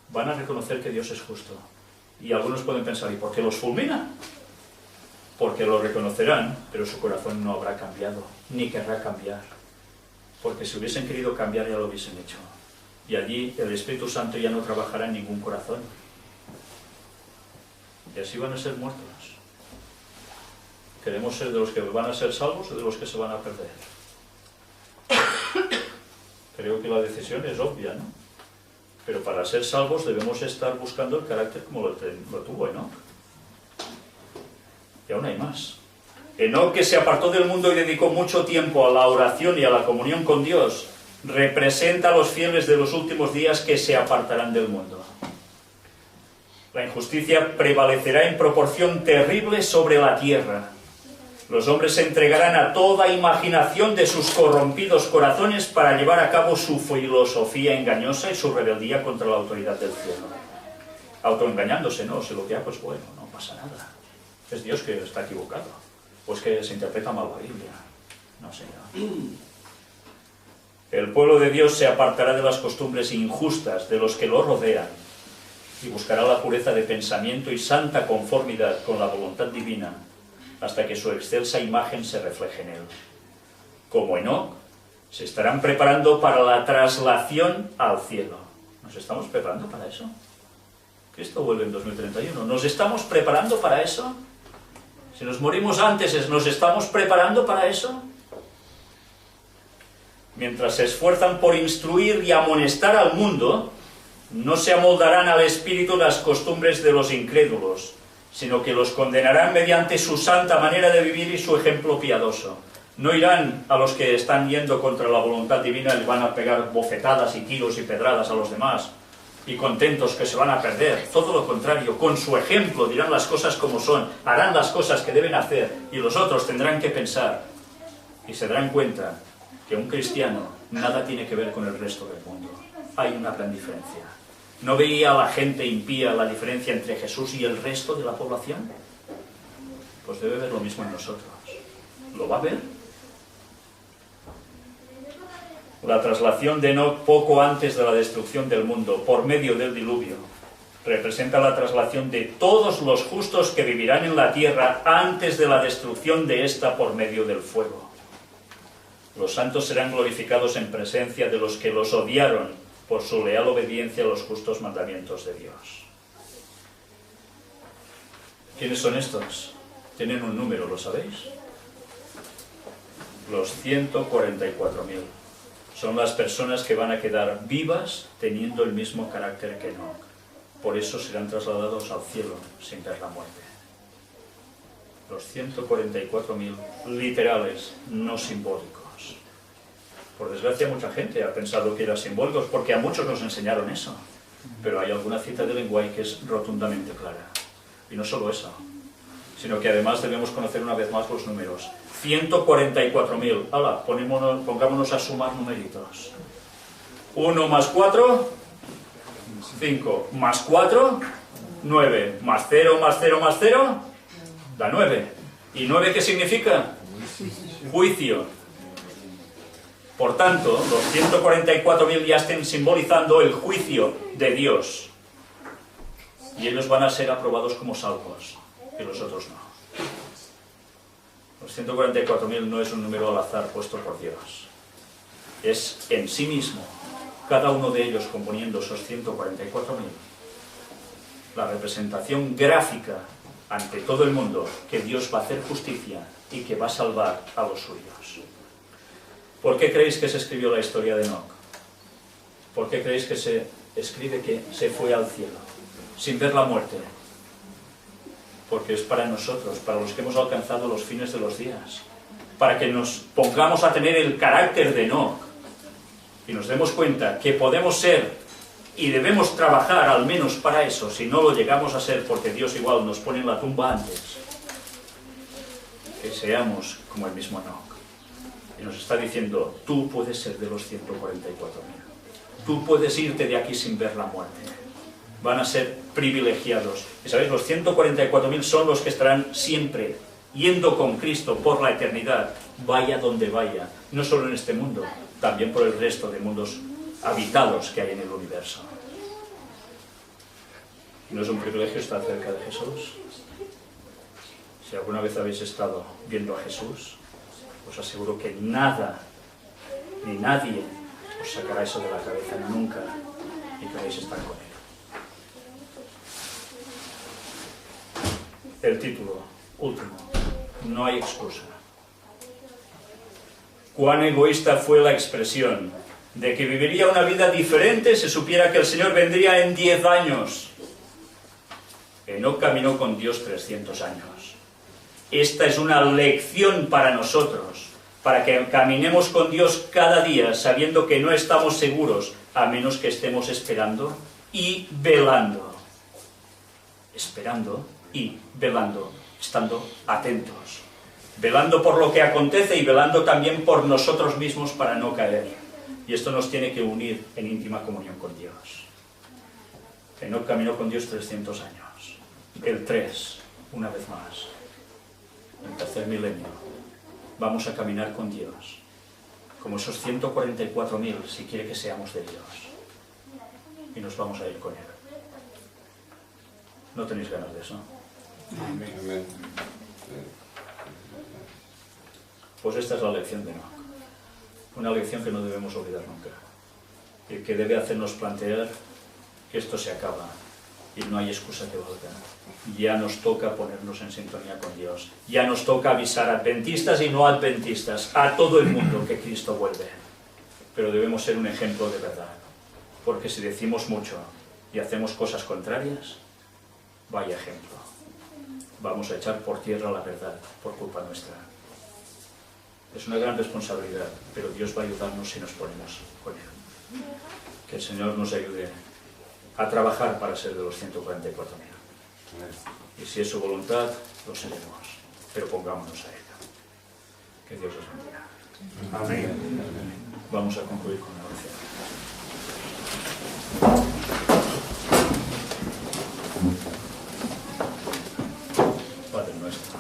Van a reconocer que Dios es justo. Y algunos pueden pensar, ¿y por qué los fulmina? Porque lo reconocerán, pero su corazón no habrá cambiado, ni querrá cambiar. Porque si hubiesen querido cambiar ya lo hubiesen hecho. Y allí el Espíritu Santo ya no trabajará en ningún corazón. Y así van a ser muertos. ¿Queremos ser de los que van a ser salvos o de los que se van a perder? Creo que la decisión es obvia, ¿no? Pero para ser salvos debemos estar buscando el carácter como lo tuvo Enoc. Y aún hay más. Enoc, que se apartó del mundo y dedicó mucho tiempo a la oración y a la comunión con Dios, representa a los fieles de los últimos días que se apartarán del mundo. La injusticia prevalecerá en proporción terrible sobre la tierra. Los hombres se entregarán a toda imaginación de sus corrompidos corazones para llevar a cabo su filosofía engañosa y su rebeldía contra la autoridad del cielo. Autoengañándose, no, si lo que hago es bueno, no pasa nada. Es Dios que está equivocado. O es que se interpreta mal la Biblia. No sé. El pueblo de Dios se apartará de las costumbres injustas de los que lo rodean y buscará la pureza de pensamiento y santa conformidad con la voluntad divina, hasta que su excelsa imagen se refleje en él. Como Enoc, se estarán preparando para la traslación al cielo. ¿Nos estamos preparando para eso? Cristo vuelve en 2031. ¿Nos estamos preparando para eso? Si nos morimos antes, ¿nos estamos preparando para eso? Mientras se esfuerzan por instruir y amonestar al mundo, no se amoldarán al espíritu las costumbres de los incrédulos, sino que los condenarán mediante su santa manera de vivir y su ejemplo piadoso. No irán a los que están yendo contra la voluntad divina y van a pegar bofetadas y tiros y pedradas a los demás, y contentos que se van a perder. Todo lo contrario, con su ejemplo dirán las cosas como son, harán las cosas que deben hacer, y los otros tendrán que pensar, y se darán cuenta que un cristiano nada tiene que ver con el resto del mundo. Hay una gran diferencia. ¿No veía la gente impía la diferencia entre Jesús y el resto de la población? Pues debe ver lo mismo en nosotros. ¿Lo va a ver? La traslación de Enoc poco antes de la destrucción del mundo, por medio del diluvio, representa la traslación de todos los justos que vivirán en la tierra antes de la destrucción de ésta por medio del fuego. Los santos serán glorificados en presencia de los que los odiaron por su leal obediencia a los justos mandamientos de Dios. ¿Quiénes son estos? Tienen un número, ¿lo sabéis? Los 144.000. Son las personas que van a quedar vivas teniendo el mismo carácter que Enoc. Por eso serán trasladados al cielo sin ver la muerte. Los 144.000 literales, no simbólicos. Por desgracia, mucha gente ha pensado que eran simbólicos, porque a muchos nos enseñaron eso. Pero hay alguna cita de lenguaje que es rotundamente clara. Y no solo eso, sino que además debemos conocer una vez más los números. 144.000. Hala, pongámonos a sumar numeritos. 1 más 4, 5. Más 4, 9. Más 0, más 0, más 0, da 9. ¿Y 9 qué significa? Juicio. Por tanto, los 144.000 ya estén simbolizando el juicio de Dios. Y ellos van a ser aprobados como salvos, y los otros no. Los 144.000 no es un número al azar puesto por Dios. Es en sí mismo, cada uno de ellos componiendo esos 144.000, la representación gráfica ante todo el mundo que Dios va a hacer justicia y que va a salvar a los suyos. ¿Por qué creéis que se escribió la historia de Enoc? ¿Por qué creéis que se escribe que se fue al cielo sin ver la muerte? Porque es para nosotros, para los que hemos alcanzado los fines de los días, para que nos pongamos a tener el carácter de Enoc y nos demos cuenta que podemos ser y debemos trabajar al menos para eso, si no lo llegamos a ser, porque Dios igual nos pone en la tumba antes, que seamos como el mismo Enoc. Y nos está diciendo, tú puedes ser de los 144.000. Tú puedes irte de aquí sin ver la muerte. Van a ser privilegiados. Y sabéis, los 144.000 son los que estarán siempre yendo con Cristo por la eternidad, vaya donde vaya. No solo en este mundo, también por el resto de mundos habitados que hay en el universo. ¿No es un privilegio estar cerca de Jesús? Si alguna vez habéis estado viendo a Jesús, os aseguro que nada, ni nadie os sacará eso de la cabeza nunca y queréis estar con Él. El título, último, no hay excusa. Cuán egoísta fue la expresión de que viviría una vida diferente si supiera que el Señor vendría en 10 años. Enoc caminó con Dios 300 años. Esta es una lección para nosotros, para que caminemos con Dios cada día sabiendo que no estamos seguros a menos que estemos esperando y velando. Esperando y velando, estando atentos. Velando por lo que acontece y velando también por nosotros mismos para no caer. Y esto nos tiene que unir en íntima comunión con Dios. Enoc caminó con Dios 300 años. El 3, una vez más. El tercer milenio, vamos a caminar con Dios, como esos 144.000, si quiere que seamos de Dios, y nos vamos a ir con Él. ¿No tenéis ganas de eso? Amén. Pues esta es la lección de Enoc, una lección que no debemos olvidar nunca, y que debe hacernos plantear que esto se acaba, y no hay excusa que valga. Ya nos toca ponernos en sintonía con Dios. Ya nos toca avisar a adventistas y no adventistas, a todo el mundo, que Cristo vuelve. Pero debemos ser un ejemplo de verdad. Porque si decimos mucho y hacemos cosas contrarias, vaya ejemplo. Vamos a echar por tierra la verdad por culpa nuestra. Es una gran responsabilidad, pero Dios va a ayudarnos si nos ponemos con Él. Que el Señor nos ayude a trabajar para ser de los 144.000. Y si es su voluntad, lo seremos. Pero pongámonos a ella. Que Dios os bendiga. Amén. Vamos a concluir con la oración. Padre nuestro,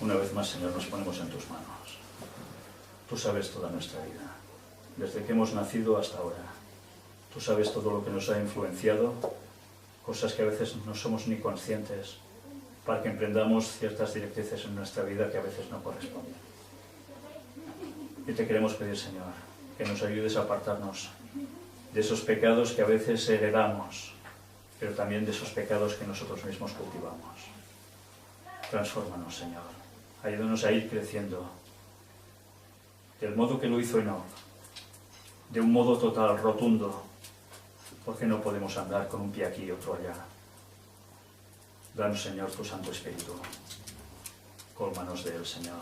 una vez más, Señor, nos ponemos en tus manos. Tú sabes toda nuestra vida, desde que hemos nacido hasta ahora. Tú sabes todo lo que nos ha influenciado, cosas que a veces no somos ni conscientes, para que emprendamos ciertas directrices en nuestra vida que a veces no corresponden. Y te queremos pedir, Señor, que nos ayudes a apartarnos de esos pecados que a veces heredamos, pero también de esos pecados que nosotros mismos cultivamos. Transfórmanos, Señor. Ayúdanos a ir creciendo del modo que lo hizo Enoc, de un modo total, rotundo, porque no podemos andar con un pie aquí y otro allá. Danos, Señor, tu Santo Espíritu. Cólmanos de él, Señor.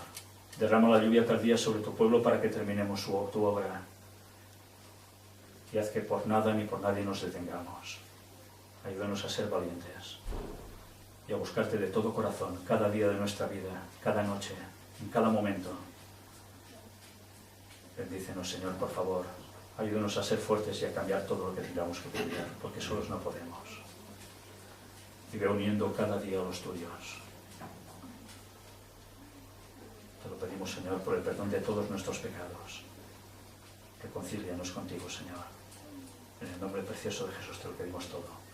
Derrama la lluvia tardía sobre tu pueblo para que terminemos tu obra. Y haz que por nada ni por nadie nos detengamos. Ayúdanos a ser valientes y a buscarte de todo corazón, cada día de nuestra vida, cada noche, en cada momento. Bendícenos, Señor, por favor. Ayúdanos a ser fuertes y a cambiar todo lo que tengamos que cambiar, porque solos no podemos. Y ve uniendo cada día a los tuyos. Te lo pedimos, Señor, por el perdón de todos nuestros pecados. Reconcílianos contigo, Señor. En el nombre precioso de Jesús te lo pedimos todo.